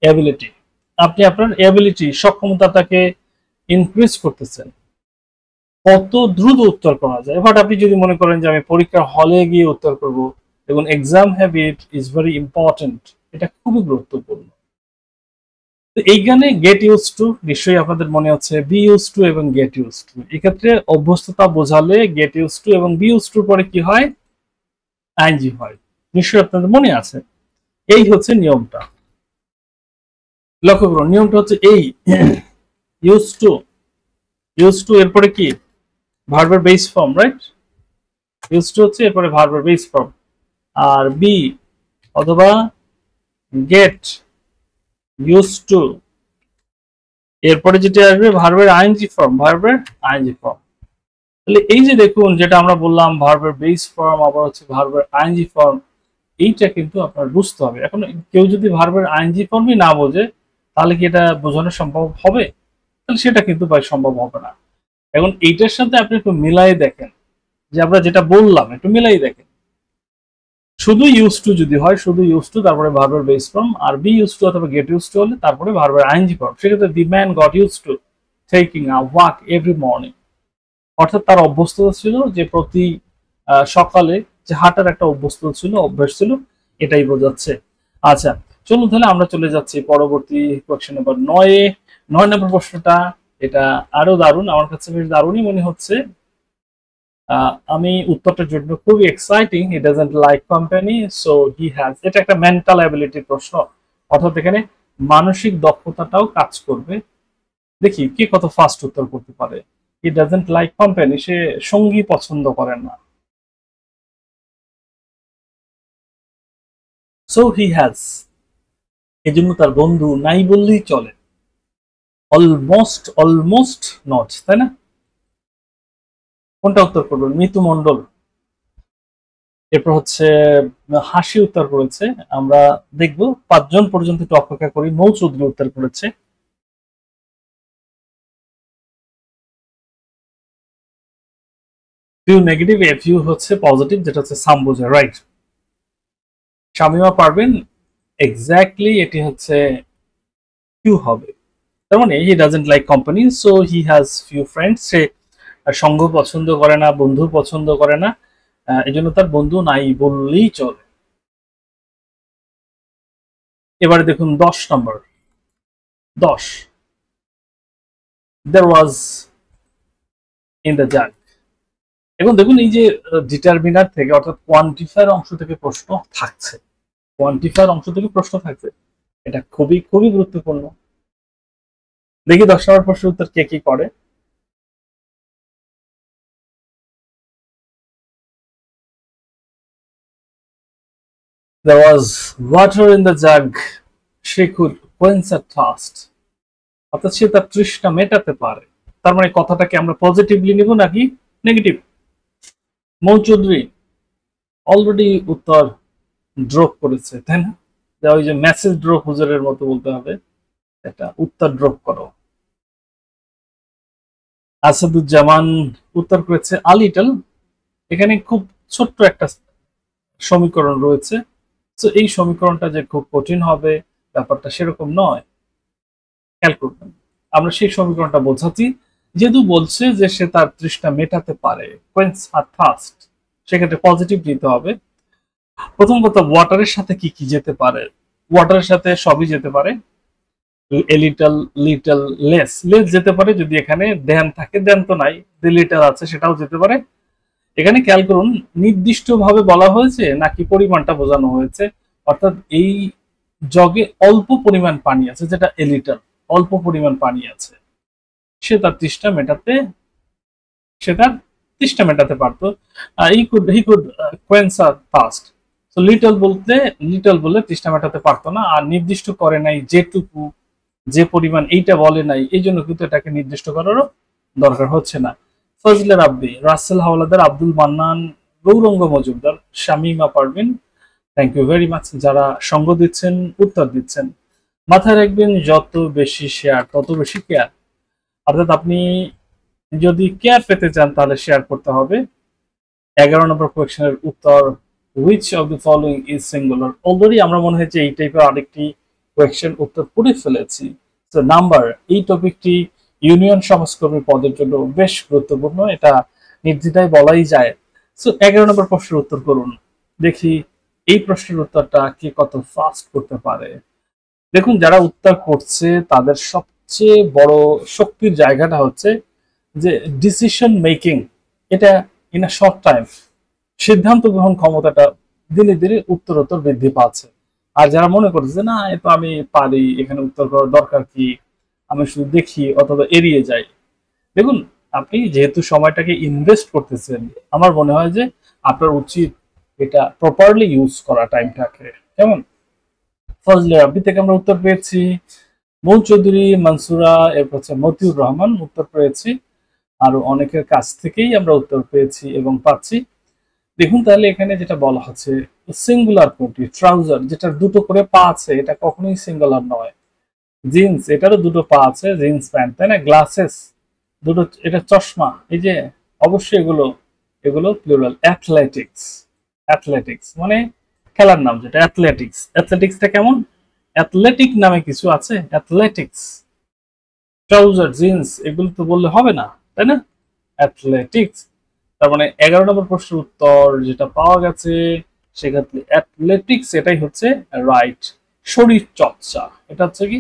ability. আপনি আপনার এবিলিটি সক্ষমতাটাকে ইনক্রিজ করতেছেন, কত দ্রুত উত্তর করা যায়। বাট আপনি যদি মনে করেন যে আমি পরীক্ষার হলে গিয়ে উত্তর করব, দেখুন exam habit is very important, এটা খুবই গুরুত্বপূর্ণ। তো এইখানে গেট ইউজ টু নিশ্চয়ই আপনাদের মনে হচ্ছে বি ইউজ টু এবং গেট ইউজ টু। এক্ষেত্রে অভ্যস্ততা বোঝালে গেট ইউজ টু এবং বি ইউজ টুর পরে কি হয়, আইএনজি হয়, নিশ্চয়ই আপনাদের মনে আছে। এই হচ্ছে নিয়মটা, লক্ষ্য করুন নিয়মটা হচ্ছে এই ইউজ টু এরপরে কি ভার্বের base form, right. Use to হচ্ছে এরপরে ভার্বের বেস ফর্ম, আর বি অথবা গেট ইউজ টু এরপরে যেটা আসবে ভার্বের আইএনজি ফর্ম, ভার্বের আইএনজি ফর্ম। তাহলে এই যে দেখুন যেটা আমরা বললাম ভার্বের বেস ফর্ম আবার হচ্ছে ভার্বের আইএনজি ফর্ম, এইটা কিন্তু আপনার বুঝতে হবে। এখন কেউ যদি ভার্বের আইএনজি ফর্মই না বোঝে তাহলে কি এটা বোঝানো সম্ভব হবে? তাহলে সেটা কিন্তু ভাই সম্ভব হবে না। এখন এইটার সাথে আপনি একটু মিলাই দেখেন, যে আমরা যেটা বললাম একটু মিলাই দেখেন। শুধু ইউজ টু যদি হয়, শুধু ইউজ টু তারপরে ভার্বের বেস ফর্ম, আর বি ইউজ টু অথবা গেট ইউজ টু হলে তারপরে ভার্বের আইএনজি ফর্ম। সেক্ষেত্রে the man got use to taking a walk every morning, অর্থাৎ তার অভ্যস্ততা ছিল যে প্রতি সকালে যে হাঁটার একটা অভ্যস্ততা ছিল, অভ্যাস ছিল, এটাই বোঝাচ্ছে। আচ্ছা, চলুন তাহলে আমরা চলে যাচ্ছি পরবর্তী কোয়েশ্চন নাম্বার 9-এ। 9 নম্বর প্রশ্নটা, এটা আরো দারুণ, আমার কাছে বেশ দারুণই মনে হচ্ছে। আমি উত্তরটার জন্য খুবই exciting. He doesn't like company so he has, এটা একটা মেন্টাল অ্যাবিলিটির প্রশ্ন, অর্থাৎ এখানে মানসিক দক্ষতাটাও কাজ করবে। দেখি কে কত ফাস্ট উত্তর করতে পারে। হি ডাজন্ট লাইক কোম্পানি, সে সঙ্গী পছন্দ করেন না। সো হি হ্যাজ, এজন্য তার বন্ধু নাই বললেই চলে। অলমোস্ট, অলমোস্ট নট, তাই না? কোনটা উত্তর করবেন? মিতু মন্ডল। এরপর হচ্ছে হাসি উত্তর করেছে। আমরা দেখব 5 জন পর্যন্ত একটু অপেক্ষা করি। মৌ চৌধুরী উত্তর করেছে। ফিউ নেগেটিভ, এ ফিউ হচ্ছে পজিটিভ, যেটা হচ্ছে সাম বোঝায়, রাইট। শামিমা পারবেন, এক্স্যাক্টলি এটি হচ্ছে ফিউ হবে। তার মানে he doesn't like company so he has few friends, সে সঙ্গ পছন্দ করে না, বন্ধু পছন্দ করে না, এই জন্য তার বন্ধু নাই বললেই চলে। এবারে দেখুন 10 নম্বর। 10, there was in the jug। এখন দেখুন এই যে ডিটারমিনার থেকে অর্থাৎ কোয়ান্টিফায়ার অংশ থেকে প্রশ্ন থাকছে, কোয়ান্টিফায়ার অংশ থেকে প্রশ্ন থাকছে, এটা খুবই খুবই গুরুত্বপূর্ণ। দেখি 10 নম্বর প্রশ্নের উত্তর কে কি করে। There was water in the jug, she could quench her thirst। অর্থাৎ সে তার তৃষ্ণা মেটাতে পারে। তার মানে কথাটাকে আমরা পজিটিভলি নিব নাকি নেগেটিভ? মৌ চৌধুরী অলরেডি উত্তর ড্রপ করেছে, তাই না? ওই যে মেসেজ ড্রপ হুজুরের মতো বলতে হবে, একটা উত্তর ড্রপ করো। আসাদুজ্জামান উত্তর করেছে আ লিটল। এখানে খুব ছোট্ট একটা সমীকরণ রয়েছে, তো এই সমীকরণটা যে খুব কঠিন হবে ব্যাপারটা সেরকম নয়। খেয়াল করবেন, আমরা সেই সমীকরণটা বোঝাচ্ছি। যেহেতু বলছে যে সে তার তৃষ্ণা মেটাতে পারে, কোয়েন্স হার থার্স্ট, সেক্ষেত্রে পজিটিভ দিতে হবে। প্রথম কথা, ওয়াটারের সাথে কি কি যেতে পারে? ওয়াটারের সাথে সবই যেতে পারে। A little, little, less, less যেতে পারে যদি এখানে দেন থাকে, দেন তো নাই, যে লিটল আছে সেটাও যেতে পারে। এখানে খেয়াল করুন, নির্দিষ্টভাবে বলা হয়েছে নাকি পরিমাণটা বোঝানো হয়েছে, অর্থাৎ এই জগে অল্প পরিমাণ পানি আছে, যেটা এ লিটল, অল্প পরিমাণ পানি আছে, সে তার তৃষ্ণা মেটাতে, সে তার তৃষ্ণা মেটাতে পারতো। He could কোয়েন্স a thirst. তো লিটল বলতে, লিটল বলে তৃষ্ণা মেটাতে পারতো না, আর নির্দিষ্ট করে নাই যেটুকু, যে পরিমাণ, এইটা বলে নাই, এই জন্য কিন্তু এটাকে নির্দিষ্ট করারও দরকার হচ্ছে না। Fazle Rabbi, Russell Howlader, Abdul Mannan, Gouranga Majumdar, Shamima Parvin, thank you very much যারা সঙ্গ দিচ্ছেন, উত্তর দিচ্ছেন। মাথায় রাখবেন, যত বেশি শেয়ার তত বেশি কেয়ার, অর্থাৎ আপনি যদি কেয়ার পেতে চান তাহলে শেয়ার করতে হবে। 11 নম্বর কোয়েশ্চেনের উত্তর, which of the following is singular। Already আমরা মনে হয় যে এই টাইপের আরেকটি কোয়েশ্চেন উত্তর করে ফেলেছি। তো নাম্বার, এই টপিকটি ইউনিয়ন সমাজকর্মী পদের জন্য বেশ গুরুত্বপূর্ণ, এটা নির্দ্বিধায় বলাই যায়। সো 11 নম্বর প্রশ্নের উত্তর করুন। দেখি এই প্রশ্নের উত্তরটা কে কত ফাস্ট করতে পারে। দেখুন, যারা উত্তর করছে তাদের সবচেয়ে বড় শক্তির জায়গাটা হচ্ছে যে ডিসিশন মেকিং, এটা ইন আ শর্ট টাইম, সিদ্ধান্ত গ্রহণ ক্ষমতাটা দিনে দিনে উত্তরোত্তর বৃদ্ধি পাচ্ছে। আর যারা মনে করছে যে না এ তো আমি পারি, এখানে উত্তর করার দরকার কি, আমি শুধু দেখি অথবা এড়িয়ে যাই। দেখুন, আপনি যেহেতু সময়টাকে ইনভেস্ট করতেছেন, আমার মনে হয় যে আপনার উচিত এটা প্রপারলি ইউজ করা টাইমটাকে। কেমন? ফজলে রাব্বি থেকে আমরা উত্তর পেয়েছি, মৌ চৌধুরী, মানসুরা, এরপর হচ্ছে মতিউর রহমান উত্তর পেয়েছি, আরো অনেকের কাছ থেকেই আমরা উত্তর পেয়েছি এবং পাচ্ছি। দেখুন তাহলে এখানে যেটা বলা হচ্ছে সিঙ্গুলার কোনটি, ট্রাউজার, যেটা দুটো করে পা আছে, এটা কখনোই সিঙ্গুলার নয়। জিন্স, এটারও দুটো পা আছে, জিন্স প্যান্ট, তাই না? গ্লাসেস, দুটো, এটা চশমা, এই যে, অবশ্যই এগুলো এগুলো প্লুরাল। অ্যাথলেটিক্স, অ্যাথলেটিক্স মানে খেলার নাম যেটা অ্যাথলেটিক্স। অ্যাথলেটিক্সটা কেমন? অ্যাথলেটিক নামে কিছু আছে, অ্যাথলেটিক্স। ট্রাউজার, জিন্স, এগুলো তো বললে হবে না, তাই না? অ্যাথলেটিক্স। তার মানে 11 নম্বর প্রশ্নের উত্তর যেটা পাওয়া গেছে সেক্ষেত্রে অ্যাথলেটিক্স এটাই হচ্ছে রাইট। শরীর চর্চা, এটা হচ্ছে কি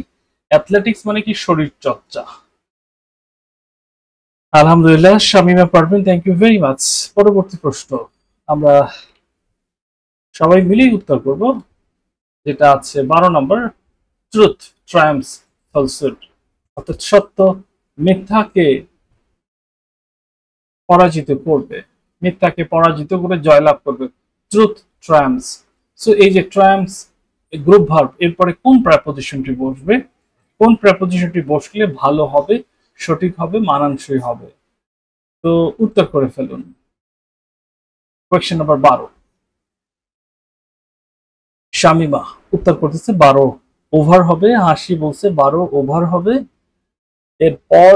অ্যাথলেটিক্স মানে কি শরীর চর্চা। আলহামদুলিল্লাহ, Shamima Parvin, thank you very much. পরবর্তী প্রশ্ন আমরা সবাই মিলেই উত্তর করব, যেটা আছে 12 নম্বর। ট্রুথ ট্রায়াম্পস ফলসুড, অর্থাৎ সত্য মিথ্যাকে পরাজিত করবে, মিথ্যাকে পরাজিত করে জয়লাভ করবে। ট্রুথ ট্রায়াম্পস। সো এই যে ট্রায়াম্পস গ্রুপ ভার্ব, এরপরে কোন প্রেপোজিশনটি বসবে? কোন প্রেপোজিশনটি বসলে ভালো হবে, সঠিক হবে, মানানসই হবে? তো উত্তর করে ফেলুন। Question number 12। শামিমা উত্তর করতেছে 12 ওভার হবে। হাসি বলছে 12 ওভার হবে। এরপর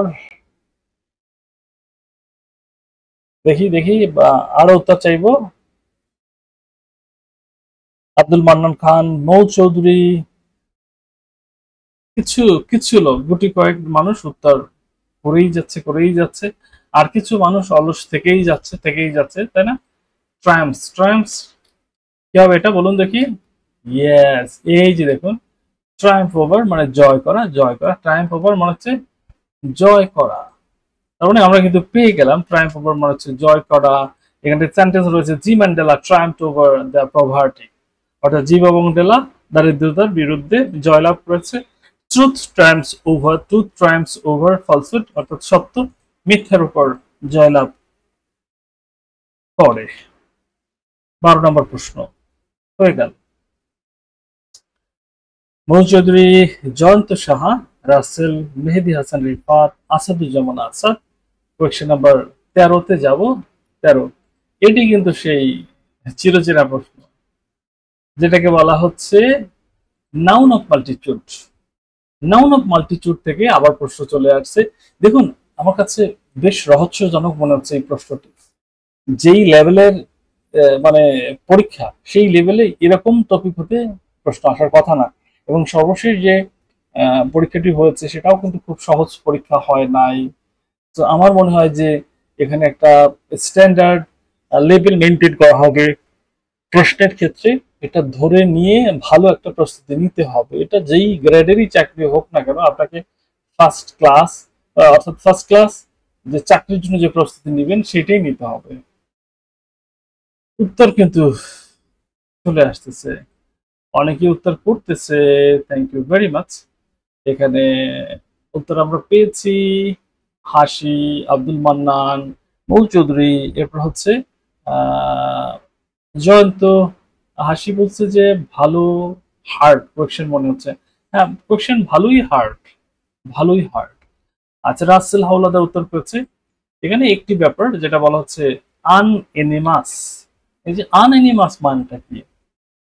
দেখি দেখি আরো উত্তর চাইবো। আব্দুল মান্নান খান, মৌ চৌধুরী, কিছু কিছু লোক, গুটি কয়েক মানুষ উত্তর করেই যাচ্ছে, আর কিছু মানুষ অলস থেকেই যাচ্ছে, তাই না? ট্রায়াম্পস, ট্রায়াম্পস কি হবে এটা বলুন দেখি। ইয়েস, এই যে দেখুন, ট্রায়াম্প ওভার মানে জয় করা, জয় করা। ট্রায়াম্প ওভার মানে হচ্ছে জয় করা। তার মানে আমরা কিন্তু পেয়ে গেলাম, ট্রায়াম্প ওভার মানে হচ্ছে জয় করা। এখানে সেন্টেন্স রয়েছে, G Mandela triumph over the poverty, অর্থাৎ জি ম্যান্ডেলা দারিদ্রতার বিরুদ্ধে জয়লাভ করেছে। Truth triumphs over, truth triumphs over falsehood, অর্থাৎ সত্য মিথ্যার উপর জয়লাভ করে। 12 নম্বর প্রশ্ন হয়ে গেল। মৌ চৌধুরী, জয়ন্ত সাহা, রাসেল, মেহেদি হাসান রিফাত, আসাদুজ্জামান আসাদ। কোয়েশ্চেন নাম্বার 13-তে যাব। 13, এটি কিন্তু সেই চিরচেনা প্রশ্ন, যেটাকে বলা হচ্ছে noun of multitude. Noun of multitude থেকে আবার প্রশ্ন চলে আসছে। দেখুন, আমার কাছে বেশ রহস্যজনক মনে হচ্ছে এই প্রশ্নটি। যেই লেভেলের মানে পরীক্ষা, সেই লেভেলে এরকম টপিক হতে প্রশ্ন আসার কথা না। এবং সর্বশেষ যে পরীক্ষাটি হয়েছে সেটাও কিন্তু খুব সহজ পরীক্ষা হয় নাই। তো আমার মনে হয় যে এখানে একটা স্ট্যান্ডার্ড লেভেল মেনটেন করা হবে প্রশ্নের ক্ষেত্রে। এটা ধরে নিয়ে ভালো একটা প্রস্তুতি নিতে হবে। এটা যেই গ্রেডেরই চাকরি হোক না কেন, আপনাকে ফার্স্ট ক্লাস, অর্থাৎ ফার্স্ট ক্লাস যে চাকরির জন্য যে প্রস্তুতি নেবেন সেটাই নিতে হবে। উত্তর কিন্তু চলে আসতেছে, অনেকে উত্তর করতেছে, থ্যাংক ইউ ভেরি মাচ। এখানে উত্তর আমরা পেয়েছি হাসি, আব্দুল মান্নান, মৌ চৌধুরী, এরপর হচ্ছে জয়ন্ত। হাসি বলছে যে ভালো হার্ড কোয়েশ্চেন মনে হচ্ছে। হ্যাঁ, কোয়েশ্চেন ভালোই হার্ড, ভালোই হার্ড। আচ্ছা, রাসেল হাওলাদার উত্তর করেছে। এখানে একটি ব্যাপার যেটা বলা হচ্ছে আনএনিমাস। এই যে আনএনিমাস মানটা কি,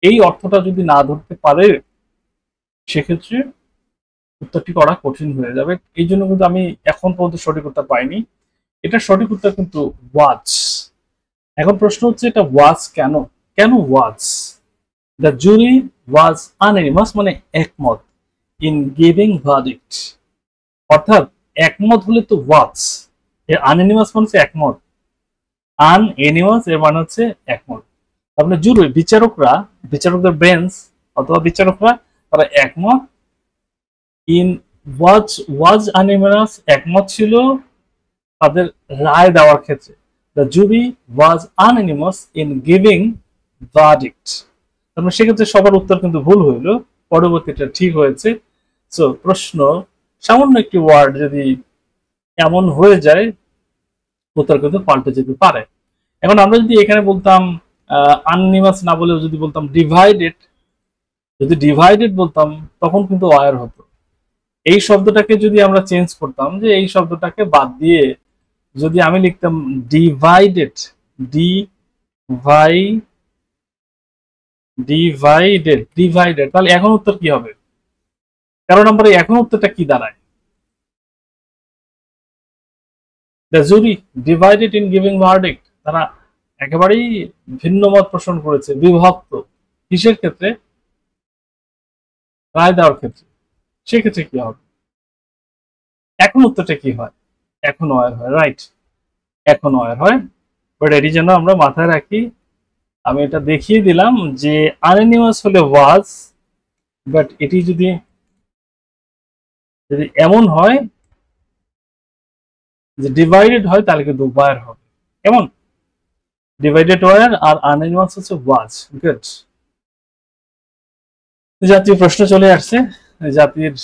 এই অর্থটা যদি না ধরতে পারে সেক্ষেত্রে উত্তরটি করা কঠিন হয়ে যাবে। এই জন্য কিন্তু আমি এখন পর্যন্ত সঠিক উত্তর পাইনি। এটা সঠিক উত্তর কিন্তু ওয়াজ। এখন প্রশ্ন হচ্ছে এটা ওয়াজ কেন, কেন ওয়াজ? দ্য জুরি ওয়াজ আনএনিমাস মানে একমত, ইন গিভিং ভার্ডিক্ট, অর্থাৎ একমত হলে তো ওয়াজ, এর আনএনিমাস মানে হচ্ছে একমত, আনএনিমাস এর মানে হচ্ছে একমত। তারপরে জুরি বিচারকরা, বিচারকদের বেঞ্চ অথবা বিচারকরা, তারা একমত। ইন ওয়াজ, ওয়াজ আনএনিমাস একমত ছিল তাদের রায় দেওয়ার ক্ষেত্রে। The jury was আনএনিমাস in giving verdict. তারপরে সেক্ষেত্রে সবার উত্তর কিন্তু ভুল হইল, পরবর্তীটা ঠিক হয়েছে। সো প্রশ্ন, সামান্য একটি ওয়ার্ড যদি এমন হয়ে যায় উত্তর কিন্তু পাল্টে যেতে পারে। এখন আমরা যদি এখানে বলতাম আননিমাস না বলেও যদি বলতাম ডিভাইডেড, যদি ডিভাইডেড বলতাম তখন কিন্তু ওয়ার হতো। এই শব্দটাকে যদি আমরা চেঞ্জ করতাম, যে এই শব্দটাকে বাদ দিয়ে যদি আমি লিখতাম ডিভাইডেড, ডিভাইডেড, তাহলে এখন উত্তর কি হবে? 13 নম্বরে এখন উত্তরটা কি দাঁড়ায়? The jury divided in giving verdict, তারা একেবারেই ভিন্ন মত পোষণ করেছে, বিভক্ত। কিসের ক্ষেত্রে? রায় দেওয়ার ক্ষেত্রে। সেক্ষেত্রে কি হবে? এখন উত্তরটা কি হয়? এখন ওয়ার হয়, রাইট, এখন ওয়ার হয়। বাট এটি যেন আমরা মাথায় রাখি, আমি এটা দেখিয়ে দিলাম যে আনএনিমাস হলে ওয়াজ, বাট এটি যদি যদি এমন হয় যে ডিভাইডেড হয় তাহলে কিন্তু ওয়ার হবে। কেমন? ডিভাইডেড ওয়ার আর আনএনিমাস হচ্ছে ওয়াজ। গুড। জাতীয় প্রশ্ন চলে আসছে। জাতির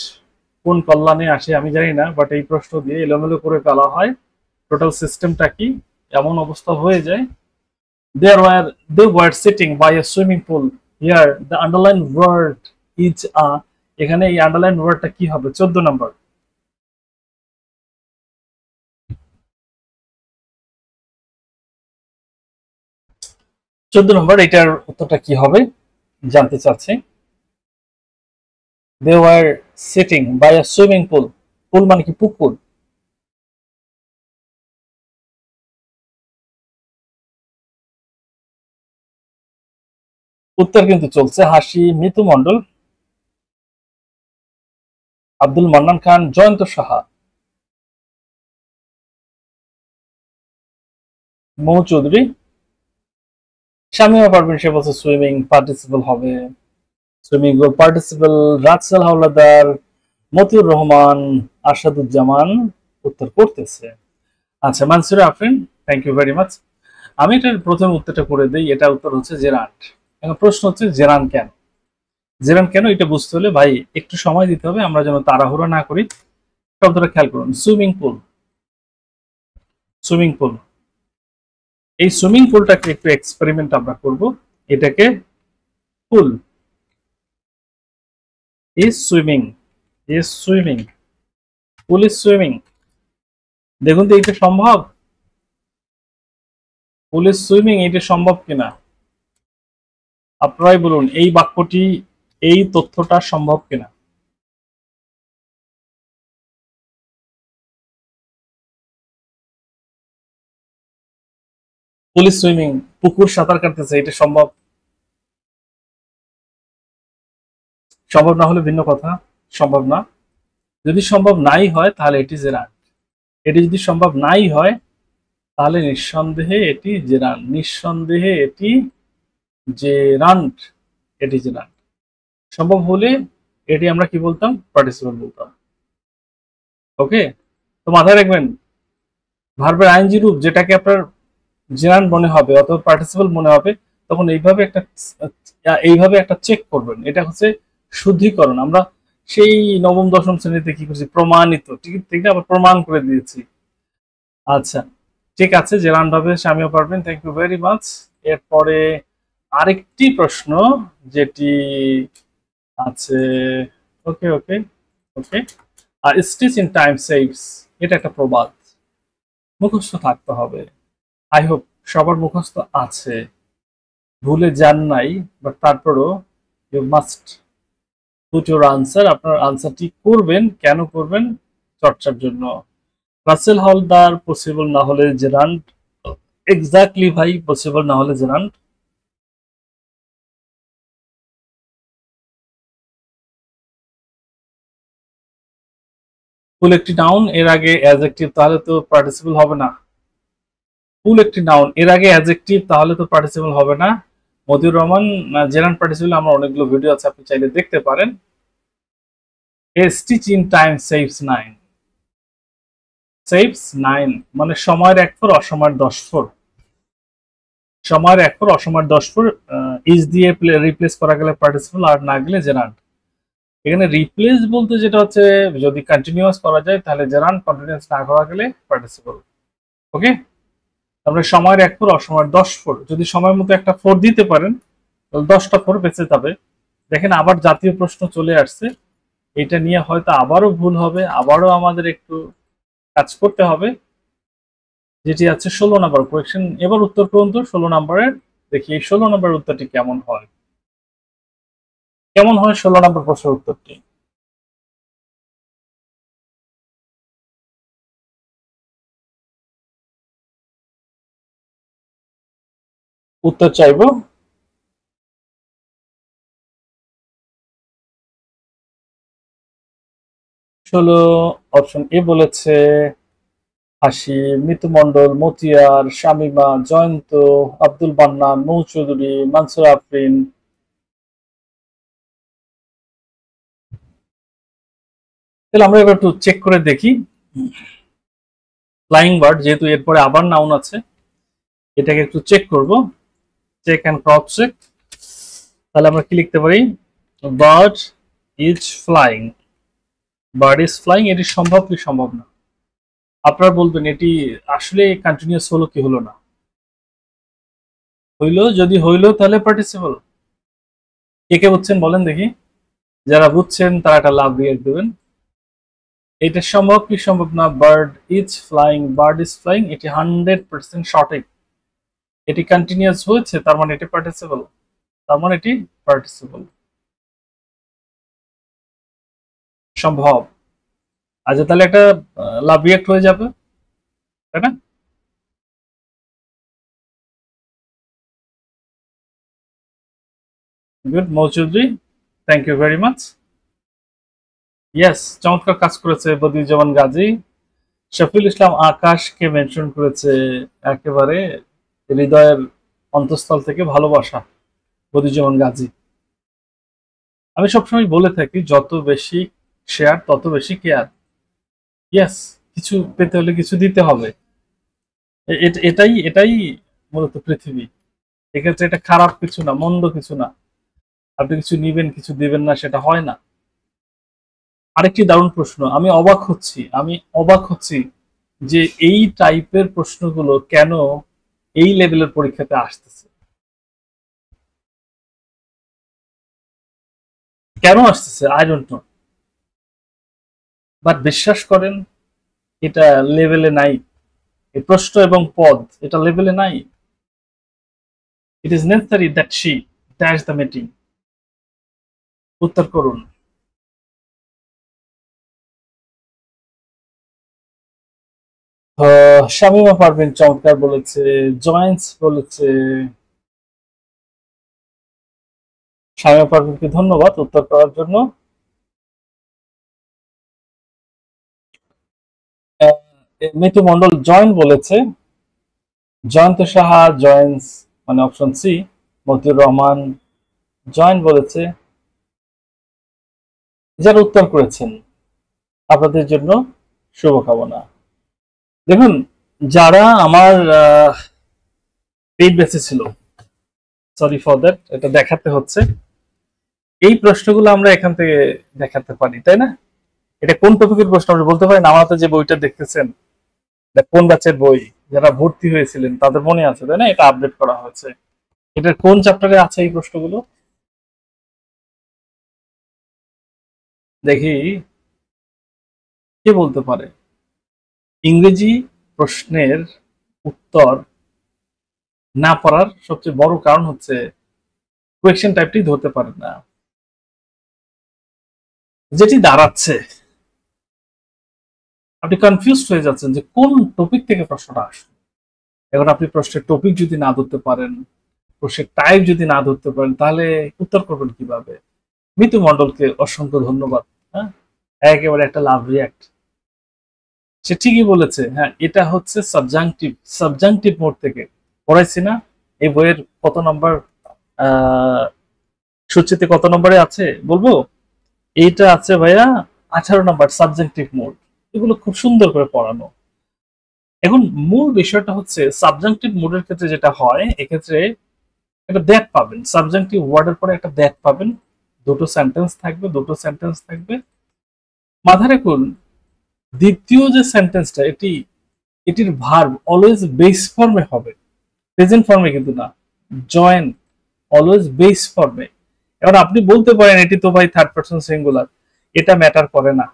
কোন কল্যাণে আসে আমি জানি না, বাট এই প্রশ্ন দিয়ে এলোমেলো করে ফেলা হয়। টোটাল সিস্টেমটা কি? এমন অবস্থা হয়ে যায়, they were sitting by a swimming pool. Here the underlined word is a, এখানে এই আন্ডারলাইন ওয়ার্ডটা কি হবে? 14 নম্বর। 14 নম্বর, এটার উত্তরটা কি হবে জানতে চাচ্ছি। They were sitting by a swimming pool. পুল মানে কি? পুকুর। উত্তর কিন্তু চলছে হাসি, মিতু মন্ডল, আব্দুল মান্নান খান, জয়ন্ত সাহা, মৌ চৌধুরী, শামিমা পারভিন, সে বলছে সুইমিং পার্টিসিপল হবে। সুইমিং পার্টিসিপল, রাজসাল হাওলাদার, মতিউর রহমান, আসাদুজ্জামান উত্তর করতেছে। আচ্ছা, Mansur Afrin, thank you very much. আমি এটার প্রথম উত্তরটা করে দিই। এটা উত্তর হচ্ছে জেরান্ড। এখন প্রশ্ন হচ্ছে জেরান কেন? জেরান কেন এটা বুঝতে হলে ভাই একটু সময় দিতে হবে, আমরা যেন তাড়াহুড়ো না করি। শব্দটা খেয়াল করুন, সুইমিং পুল। সুইমিং পুল, এই সুইমিং পুলটাকে একটু এক্সপেরিমেন্ট আমরা করব। এটাকে pool is swimming, is swimming, pool is swimming. দেখুন তো এটা সম্ভব? পুল ইজ সুইমিং, এটা সম্ভব কিনা আপনারাই বলুন। এই বাক্যটি, এই তথ্যটা সম্ভব কিনা? পুল ইজ সুইমিং, পুকুর সাঁতার কাটতেছে, এটা সম্ভব? সম্ভব না হলে ভিন্ন কথা, সম্ভব না। যদি সম্ভব নাই হয় তাহলে এটি জেরান্ড। এটি যদি সম্ভব নাই হয় তাহলে নিঃসন্দেহে এটি জেরান্ড, নিঃসন্দেহে এটি জেরান্ড, এটি জেরান্ড। সম্ভব হলে এটি আমরা কি বলতাম? পার্টিসিপল বলতাম। ওকে, তো মাথায় রাখবেন, ভার্বের আইনজি রূপ যেটাকে আপনার জেরান্ড মনে হবে অথবা পার্টিসিপল মনে হবে, তখন এইভাবে একটা চেক করবেন। এটা হচ্ছে শুদ্ধিকরণ। আমরা সেই নবম দশম শ্রেণীতে কি করছি? প্রমাণিত, ঠিক না? আবার প্রমাণ করে দিয়েছি। আচ্ছা, ঠিক আছে, জেরান্ড হবে, আমিও পারবেন। Thank you very much. এরপরে আরেকটি প্রশ্ন যেটি আছে, ওকে ওকে ওকে, আর স্টিচ ইন টাইম সেভস, এটা একটা প্রবাদ, মুখস্থ থাকতে হবে। আই হোপ সবার মুখস্থ আছে, ভুলে যান নাই, বাট তারপরও you must put your answer. আপনার আনসারটি করবেন, কেন করবেন? চর্চার জন্য। রাসেল হাওলাদার, পসিবল না হলে জেরান্ড। এক্স্যাক্টলি ভাই, পসিবল না হলে জেরান্ড। ফুল একটি নাউন, এর আগে অ্যাডজেক্টিভ, তাহলে তো পার্টিসিপল হবে না। ফুল একটি নাউন, এর আগে অ্যাডজেক্টিভ, তাহলে তো পার্টিসিপল হবে না। মতিউর রহমান, জেরান্ড পার্টিসিপল আমার অনেকগুলো ভিডিও আছে, আপনি চাইলে দেখতে পারেন। এ stitch in time saves 9, saves 9 মানে সময়ের 1 ফোর অসময়ের 10 ফোর। সময়ের 1 ফোর অসময়ের 10 ফোর, ইজ দিয়ে রিপ্লেস করা গেলে পার্টিসিপল, আর না গেলে জেরান্ড। এখানে রিপ্লেস বলতে যেটা হচ্ছে, যদি কন্টিনিউয়াস করা যায় তাহলে জেরান্ড, কন্টিনিউয়াস না করা গেলে পার্টিসিপল। ওকে, তারপরে সময়ের 1 ফোর অসময়ের 10 ফোর, যদি সময় মতো একটা ফোর দিতে পারেন তাহলে 10টা ফোর বেঁচে যাবে। দেখেন আবার জাতীয় প্রশ্ন চলে আসছে, এটা নিয়ে হয়তো আবারও ভুল হবে, আবারও আমাদের একটু কাজ করতে হবে। যেটি আছে 16 নম্বর কোয়েশ্চেন। এবার উত্তর করুন তো 16 নম্বরের, দেখি এই 16 নম্বরের উত্তরটি কেমন হয়। কেমন হয় 16 নম্বর প্রশ্নের উত্তরটি? উত্তর চাইবো। ষোলো অপশন এ বলেছে হাসি, মিতু মন্ডল, মতিয়ার, শামিমা, জয়ন্ত, আব্দুল বান্নান, মৌ চৌধুরী, মানসুর আফরিন। তাহলে আমরা এবার একটু চেক করে দেখি। ফ্লাইং বার্ড যেহেতু এরপরে আবার নাউন আছে, এটাকে একটু চেক করব, চেক অ্যান্ড ক্রস চেক। তাহলে আমরা কি লিখতে পারি? Bird is flying. Bird is flying, এটি সম্ভব কি সম্ভব না? আপনারা বলবেন এটি আসলে কন্টিনিউয়াস হলো কি হলো না? হইলো, যদি হইলো তাহলে পার্টিসিপল। কে কে বুঝছেন বলেন দেখি। যারা বুঝছেন তারা একটা লাভ রিয়েক্ট দেবেন। এটা সম্ভব কি সম্ভব না? Bird is flying, bird is flying, এটি 100% সঠিক। এটি কন্টিনিউয়াস হয়েছে, তার মানে এটি পার্টিসিপল, তার মানে এটি পার্টিসিপল। সম্ভব। আচ্ছা, তাহলে একটা লাভ রিয়েক্ট হয়ে যাবে, তাই না? Good, মৌচৌধুরী, thank you very much. Yes, চমৎকার কাজ করেছে বদিউজ্জামান গাজী। শফিউল ইসলাম আকাশকে মেনশন করেছে, একেবারে হৃদয়ের অন্তঃস্থল থেকে ভালোবাসা বদিউজ্জামান গাজী। আমি সবসময় বলে থাকি যত বেশি শেয়ার তত বেশি কেয়ার। ইয়েস, কিছু পেতে হলে কিছু দিতে হবে। এটাই এটাই মূলত পৃথিবী। এক্ষেত্রে এটা খারাপ কিছু না, মন্দ কিছু না। আপনি কিছু নিবেন কিছু দিবেন না, সেটা হয় না। আরেকটি দারুণ প্রশ্ন, আমি অবাক হচ্ছি যে এই টাইপের প্রশ্নগুলো কেন এই লেভেলের পরীক্ষাতে আসতেছে। কেন আসতেছে আই ডোন্ট নো, বাট বিশ্বাস করেন এটা লেভেলে নাই। এই প্রশ্ন এবং পদ এটা লেভেলে নাই। ইট is necessary that she dash the meeting. উত্তর করুন। শামিমা পারভিন চমৎকার বলেছে, জয়েন্টস বলেছে। শামিমা পারভিনকে ধন্যবাদ উত্তর করার জন্য। মিতু মন্ডল জয়েন্ট বলেছে, জয়ন্ত সাহা জয়েন্টস মানে option C. Motiur Rahman joint বলেছে। যারা উত্তর করেছেন আপনাদের জন্য শুভকামনা। দেখুন, যারা আমার পেইড বেঁচে ছিল, সরি ফর দ্যাট, এটা দেখাতে হচ্ছে। এই প্রশ্নগুলো আমরা এখান থেকে দেখাতে পারি, তাই না? এটা কোন টপিকের প্রশ্ন আপনি বলতে পারেন? আমার হাতে যে বইটা দেখতেছেন কোন ব্যাচের বই, যারা ভর্তি হয়েছিলেন তাদের মনে আছে, তাই না? এটা আপডেট করা হয়েছে। এটার কোন চ্যাপ্টারে আছে এই প্রশ্নগুলো দেখি, কে বলতে পারে? ইংরেজি প্রশ্নের উত্তর না পারার সবচেয়ে বড় কারণ হচ্ছে কোয়েশ্চেন টাইপটি ধরতে পারেন না। যেটি দাঁড়াচ্ছে আপনি কনফিউজড হয়ে যাচ্ছেন যে কোন টপিক থেকে প্রশ্নটা আসলো। এখন আপনি প্রশ্নের টপিক যদি না ধরতে পারেন, প্রশ্নের টাইপ যদি না ধরতে পারেন, তাহলে উত্তর করবেন কিভাবে? মিতু মন্ডলকে অসংখ্য ধন্যবাদ। হ্যাঁ, একেবারে একটা লাভ রিয়াক্ট। সে ঠিকই বলেছে। হ্যাঁ, এটা হচ্ছে সাবজাংটিভ, সাবজাংটিভ মোড থেকে পড়াইছি না। এই বইয়ের কত নম্বর সূচিতে কত নম্বরে আছে বলবো? এইটা আছে ভাইয়া 18 নম্বর, সাবজেক্টিভ মোড। এগুলো খুব সুন্দর করে পড়ানো। এখন মূল বিষয়টা হচ্ছে সাবজেক্টিভ মোডের ক্ষেত্রে যেটা হয়, এক্ষেত্রে একটা দ্যাট পাবেন, সাবজেক্টিভ ওয়ার্ডের পরে একটা দ্যাট পাবেন, দুটো সেন্টেন্স থাকবে, দুটো সেন্টেন্স থাকবে। মাথায় রাখুন, দ্বিতীয় যে সেন্টেন্সটা এটির ভার্ব অলওয়েজ বেস ফর্মে হবে, প্রেজেন্ট ফর্মে কিন্তু না। জয়েন অলওয়েজ বেস ফর্মে। এবার আপনি বলতে পারেন এটি তো ভাই থার্ড পারসন সিঙ্গুলার, এটা ম্যাটার করে না।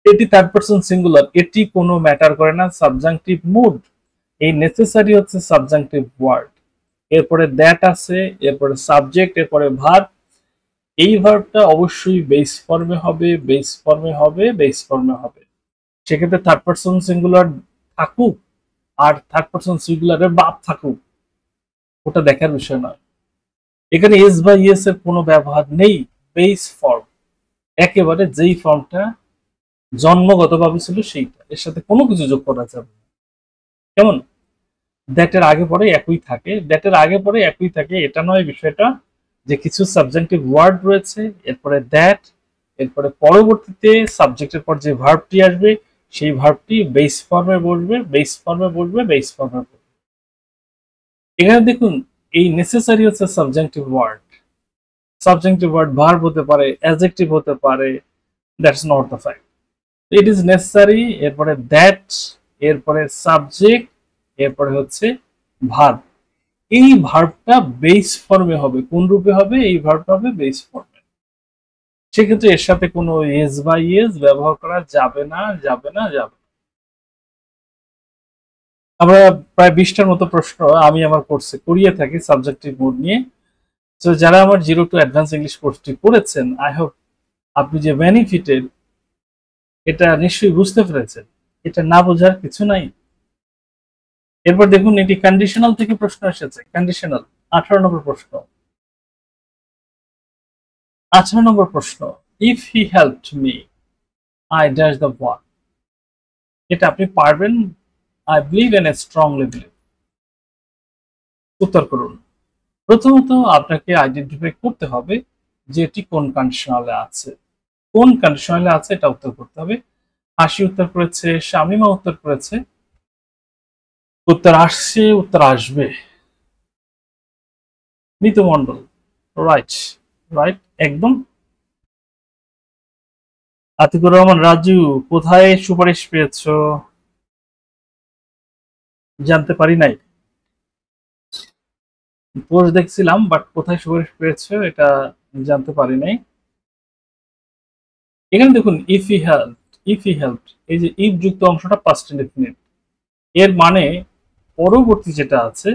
এটি থার্ড পারসন সিঙ্গুলার, এটি কোনো ম্যাটার করে না। সাবজাংটিভ মুড, এই নেসেসারি হচ্ছে সাবজাংটিভ ওয়ার্ড, এরপরে দ্যাট আছে, এরপরে সাবজেক্ট, এরপরে ভার্ব। এই ভার্বটা অবশ্যই বেস ফর্মে হবে, বেস ফর্মে হবে, বেস ফর্মে হবে। সেক্ষেত্রে থার্ড পারসন সিঙ্গুলার থাকুক আর থার্ড পারসন সিঙ্গুলারের বাপ থাকুক, ওটা দেখার বিষয় নয়। এখানে এস বা ইএস এর কোনো ব্যবহার নেই। বেস ফর্ম, একেবারে যেই ফর্মটা জন্মগতভাবে ছিল সেইটা, এর সাথে কোনো কিছু যোগ করা যাবে না। কেমন? দ্যাটের আগে পরে একই থাকে, দ্যাটের আগে পরে একই থাকে, এটা নয় বিষয়টা, যে কিছু সাবজেক্টিভ ওয়ার্ড রয়েছে, এরপরে দ্যাট, এরপরে পরবর্তীতে সাবজেক্টের পর যে ভার্বটি আসবে সেই ভার্বটি বেস ফর্মে বসবে, বেস ফর্মে বসবে, বেস ফর্মে বসবে। এখানে দেখুন, এই নেসেসারি হচ্ছে subjective word. Subjective word verb হতে পারে, অ্যাডজেক্টিভ হতে পারে, that's not the fact. It is necessary, এরপরে দ্যাট, এরপরে সাবজেক্ট, এরপরে হচ্ছে ভার্ব। এই ভার্বটা বেস ফর্মে হবে। কোন রূপে হবে? এই ভার্বটা হবে বেস ফর্মে। সেক্ষেত্রে এর সাথে কোনো এস বা ইএস ব্যবহার করা যাবে না, যাবে না, যাবে। আমরা প্রায় 20টার মতো প্রশ্ন আমি আমার কোর্সে করিয়ে থাকি সাবজেক্টিভ মোড নিয়ে। তো যারা আমার 0 টু অ্যাডভান্স ইংলিশ কোর্সটি করেছেন, আই হোপ আপনি যে বেনিফিটেড এটা নিশ্চয়ই বুঝতে পেরেছেন। এটা না বোঝার কিছু নাই। এরপর দেখুন, এটি কন্ডিশনাল থেকে প্রশ্ন এসেছে। কন্ডিশনাল 18 নম্বর প্রশ্ন। 18 নম্বর প্রশ্ন, if he helped me I dash the one. এটা আপনি পারবেন, I believe and strongly believe. উত্তর করুন। প্রথমত আপনাকে আইডেন্টিফাই করতে হবে যে এটি কোন কন্ডিশনালে আছে। কোন কন্ডিশনালে আছে এটা উত্তর করতে হবে। হাসি উত্তর করেছে, শামিমা উত্তর করেছে। উত্তর আসছে, উত্তর আসবে। মিতু মন্ডল, রাইট, রাইট, একদম। আতিকুর রহমান রাজু, কোথায় সুপারিশ পেয়েছো? জানতে পারি নাই। পোস্ট দেখছিলাম, বাট কোথায় সুপারিশ পেয়েছো এটা জানতে পারি নাই। এখানে দেখুন, if he help, if he help, এই যে ইফ যুক্ত অংশটা পাস্ট ইনডেফিনিট। এর মানে পরবর্তী যেটা আছে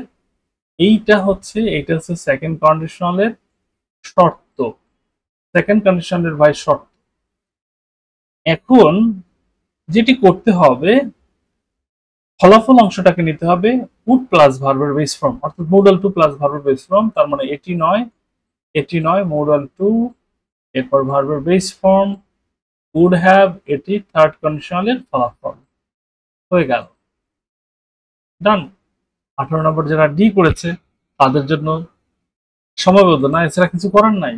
এইটা হচ্ছে, এটা হচ্ছে সেকেন্ড কন্ডিশনালের শর্ত। সেকেন্ড কন্ডিশনালের ভাই শর্ত। এখন যেটি করতে হবে, ফলাফল অংশটাকে নিতে হবে উড প্লাস ভার্বের বেস ফর্ম, অর্থাৎ মডাল টু প্লাস ভার্বের বেস ফর্ম। তার মানে এটি নয়, এটি নয়, মডাল টু, এরপর ভার্বের বেস ফর্ম উড হ্যাভ, এটি থার্ড কন্ডিশনালের ফলাফল। হয়ে গেল, ডান। 18 নম্বর যারা ডি করেছে তাদের জন্য সময়বদ্ধ না, এছাড়া কিছু করার নাই।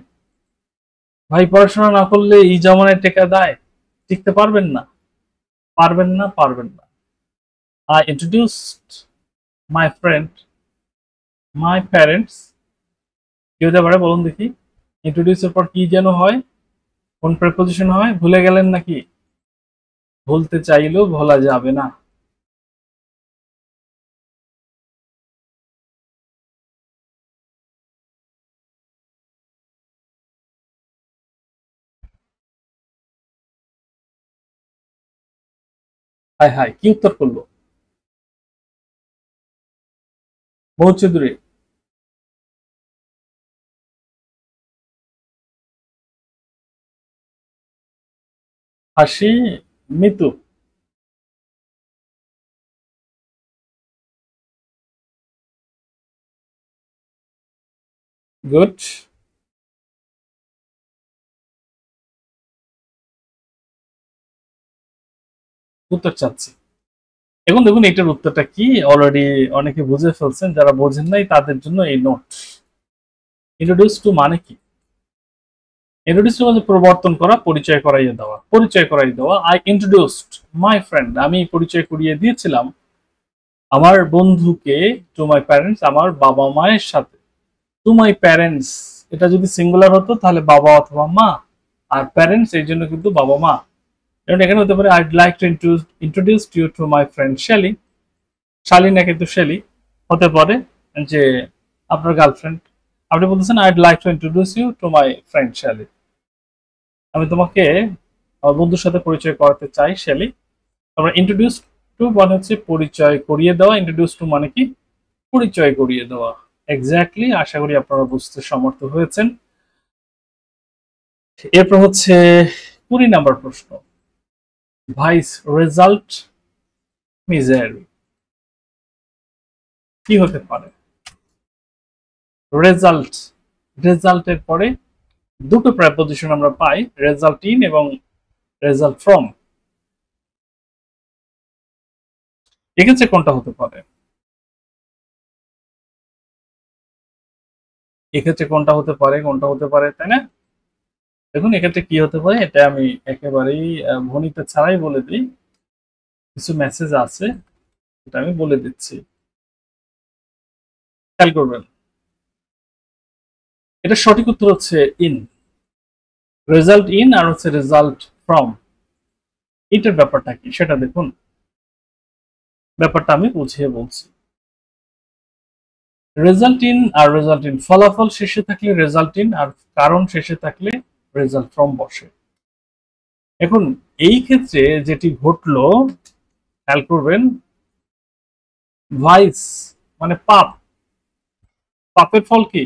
ভাই পড়াশোনা না করলে এই জমানায় টেকা দেয়, টিকতে পারবেন না, পারবেন না, পারবেন না। I introduced my friend, my parents। কি হতে পারে বলুন দেখি? ইন্ট্রোডিউস এর পর কি যেন হয়, কোন প্রেপোজিশন হয়, ভুলে গেলেন নাকি? ভুলতে চাইলেও ভোলা যাবে না। হায় হায়, কি উত্তর করলো বহু চৌধুরী? হাসি, মিতু, গুড। উত্তর চাচ্ছি। এখন দেখুন এটার উত্তরটা কি, অলরেডি অনেকে বুঝে ফেলছেন, যারা বোঝেন নাই তাদের জন্য এই নোট। ইন্ট্রোডিউস টু মানে কি? ইন্ট্রোডিউস টু মানে প্রবর্তন করা, পরিচয় করাইয়ে দেওয়া, পরিচয় করাইয়ে দেওয়া। আই ইন্ট্রোডিউসড মাই ফ্রেন্ড, আমি পরিচয় করিয়ে দিয়েছিলাম আমার বন্ধুকে, টু মাই প্যারেন্টস, আমার বাবা মায়ের সাথে। টু মাই প্যারেন্টস, এটা যদি সিঙ্গুলার হতো তাহলে বাবা অথবা মা, আর প্যারেন্টস এই জন্য কিন্তু বাবা মা। যেমন এখানে হতে পারে, I'd like to introduce you to my friend Shelly. শালিনা কিন্তু শ্যালি হতে পারে, যে আপনার গার্লফ্রেন্ড। আপনি বলতেছেন I'd like to introduce you to my friend Shelly, আমি তোমাকে আমার বন্ধুর সাথে পরিচয় করাতে চাই শ্যালি। আমরা ইন্ট্রোডিউস টু মানে হচ্ছে পরিচয় করিয়ে দেওয়া, ইন্ট্রোডিউস টু মানে কি? পরিচয় করিয়ে দেওয়া। এক্স্যাক্টলি, আশা করি আপনারা বুঝতে সমর্থ হয়েছেন। এরপর হচ্ছে 20 নাম্বার প্রশ্ন, ভাইস রেজাল্ট মিজারি কি হতে পারে? রেজাল্ট, রেজাল্টের পরে দুটো প্রেপোজিশন আমরা পাই, রেজাল্ট ইন এবং রেজাল্ট ফ্রম। এক্ষেত্রে কোনটা হতে পারে? এক্ষেত্রে কোনটা হতে পারে, কোনটা হতে পারে, তাই না? দেখুন এক্ষেত্রে কি হতে পারে, এটা আমি একেবারেই ভনিতা ছাড়াই বলে দিই। কিছু মেসেজ আছে, এটা আমি বলে দিচ্ছি, খেয়াল করবেন। এটা সঠিক উত্তর হচ্ছে ইন। রেজাল্ট ইন আর হচ্ছে রেজাল্ট ফ্রম, এটার ব্যাপারটা কি সেটা দেখুন। ব্যাপারটা আমি বুঝিয়ে বলছি। রেজাল্ট ইন আর রেজাল্ট ইন, ফলাফল শেষে থাকলে রেজাল্ট ইন, আর কারণ শেষে থাকলে রেজাল্ট ফ্রম বসে। এখন এই ক্ষেত্রে যেটি ঘটলো, খেয়াল করবেন, ভাইস মানে পাপ, পাপের ফল কি?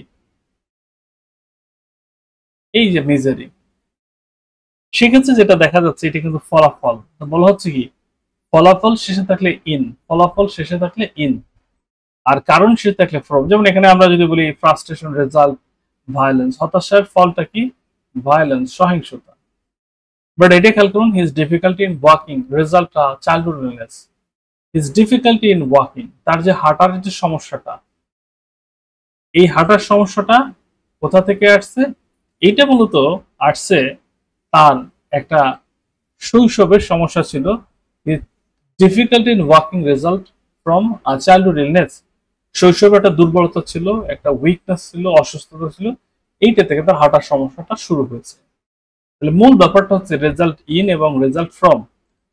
এই যে মিজারি। সেক্ষেত্রে যেটা দেখা যাচ্ছে এটা কিন্তু ফলাফল, বলা হচ্ছে কি ফলাফল শেষে থাকলে ইন, ফলাফল শেষে থাকলে ইন, আর কারণ শেষে থাকলে ফ্রম। যেমন এখানে আমরা যদি বলি ফ্রাস্ট্রেশন রেজাল্ট ভায়োলেন্স, হতাশার ফলটা কি? ভায়োলেন্স, সহিংসতা। বাট এটা খেয়াল করুন, হিজ ডিফিকাল্টি ইন ওয়াকিং, রেজাল্টটা childhood illness. His difficulty in walking, তার যে হাঁটার যে সমস্যাটা, এই হাঁটার সমস্যাটা কোথা থেকে আসছে? এইটা মূলত আসছে তার একটা শৈশবের সমস্যা ছিল। Difficulty in walking result from childhood illness, শৈশবে একটা দুর্বলতা ছিল, একটা উইকনেস ছিল, অসুস্থতা ছিল, এইটা থেকে তার হাঁটার সমস্যাটা শুরু হয়েছে। তাহলে মূল ব্যাপারটা হচ্ছে রেজাল্ট ইন এবং রেজাল্ট ফ্রম।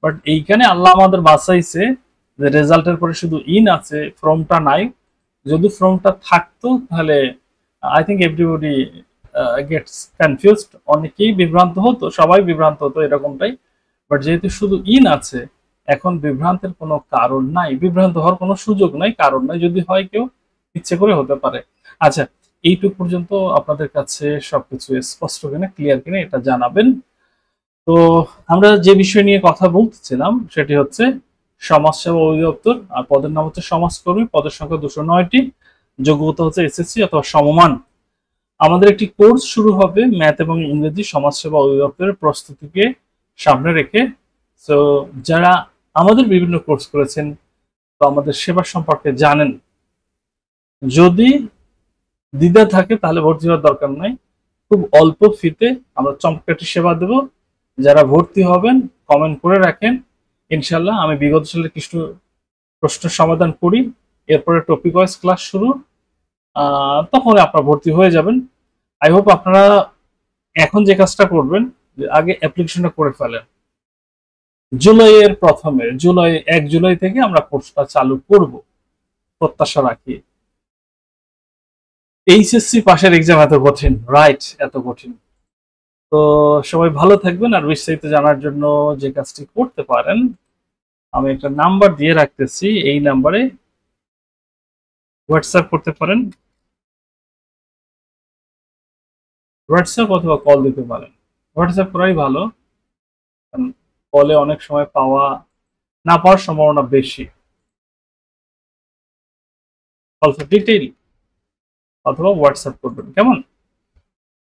বাট এইখানে আল্লাহ আমাদের বাঁচাইছে যে রেজাল্টের পরে শুধু ইন আছে, ফ্রমটা নাই। যদি ফ্রমটা থাকতো তাহলে I think everybody gets confused, অনেকেই বিভ্রান্ত হতো, সবাই বিভ্রান্ত হতো এরকমটাই। বাট যেহেতু শুধু ইন আছে, এখন বিভ্রান্তের কোনো কারণ নাই, বিভ্রান্ত হওয়ার কোনো সুযোগ নাই, কারণ নাই। যদি হয় কেউ ইচ্ছে করে হতে পারে। আচ্ছা, এইটুকু পর্যন্ত আপনাদের কাছে সবকিছু স্পষ্ট কিনা, ক্লিয়ার কিনা এটা জানাবেন। তো আমরা যে বিষয় নিয়ে কথা বলতেছিলাম সেটি হচ্ছে সমাজসেবা অধিদপ্তর, আর পদের নাম হচ্ছে সমাজকর্মী, পদের সংখ্যা 209টি, যোগ্যতা হচ্ছে এসএসসি অথবা সমমান। আমাদের একটি কোর্স শুরু হবে ম্যাথ এবং ইংরেজি সমাজসেবা অধিদপ্তরের প্রস্তুতিকে সামনে রেখে। সো যারা আমাদের বিভিন্ন কোর্স করেছেন তো আমাদের সেবা সম্পর্কে জানেন, যদি দ্বিধা থাকে তাহলে ভর্তি হওয়ার দরকার নাই। খুব অল্প ফিতে আমরা চমৎকারটি সেবা দেব। যারা ভর্তি হবেন কমেন্ট করে রাখেন, ইনশাল্লাহ আমি বিগত সালের কিছু প্রশ্নের সমাধান করি, এরপরে টপিক ওয়াইজ ক্লাস শুরু, তখন আপনারা ভর্তি হয়ে যাবেন। আই হোপ আপনারা এখন যে কাজটা করবেন, আগে অ্যাপ্লিকেশনটা করে ফেলেন। জুলাইয়ের প্রথমে, 1 জুলাই থেকে আমরা কোর্সটা চালু করব প্রত্যাশা রাখি। এইচএসসি পাশের এক্সাম এত কঠিন, রাইট, এত কঠিন। তো সবাই ভালো থাকবেন, আর বিস্তারিত জানার জন্য যে কাজটি করতে পারেন, আমি একটা নাম্বার দিয়ে রাখতেছি, এই নাম্বারে হোয়াটসঅ্যাপ করতে পারেন, হোয়াটসঅ্যাপ অথবা কল দিতে পারেন। হোয়াটসঅ্যাপ করাই ভালো, কারণ কলে অনেক সময় পাওয়া না পাওয়ার সম্ভাবনা বেশি। কল ফর ডিটেইল অথবা হোয়াটসঅ্যাপ করবেন, কেমন?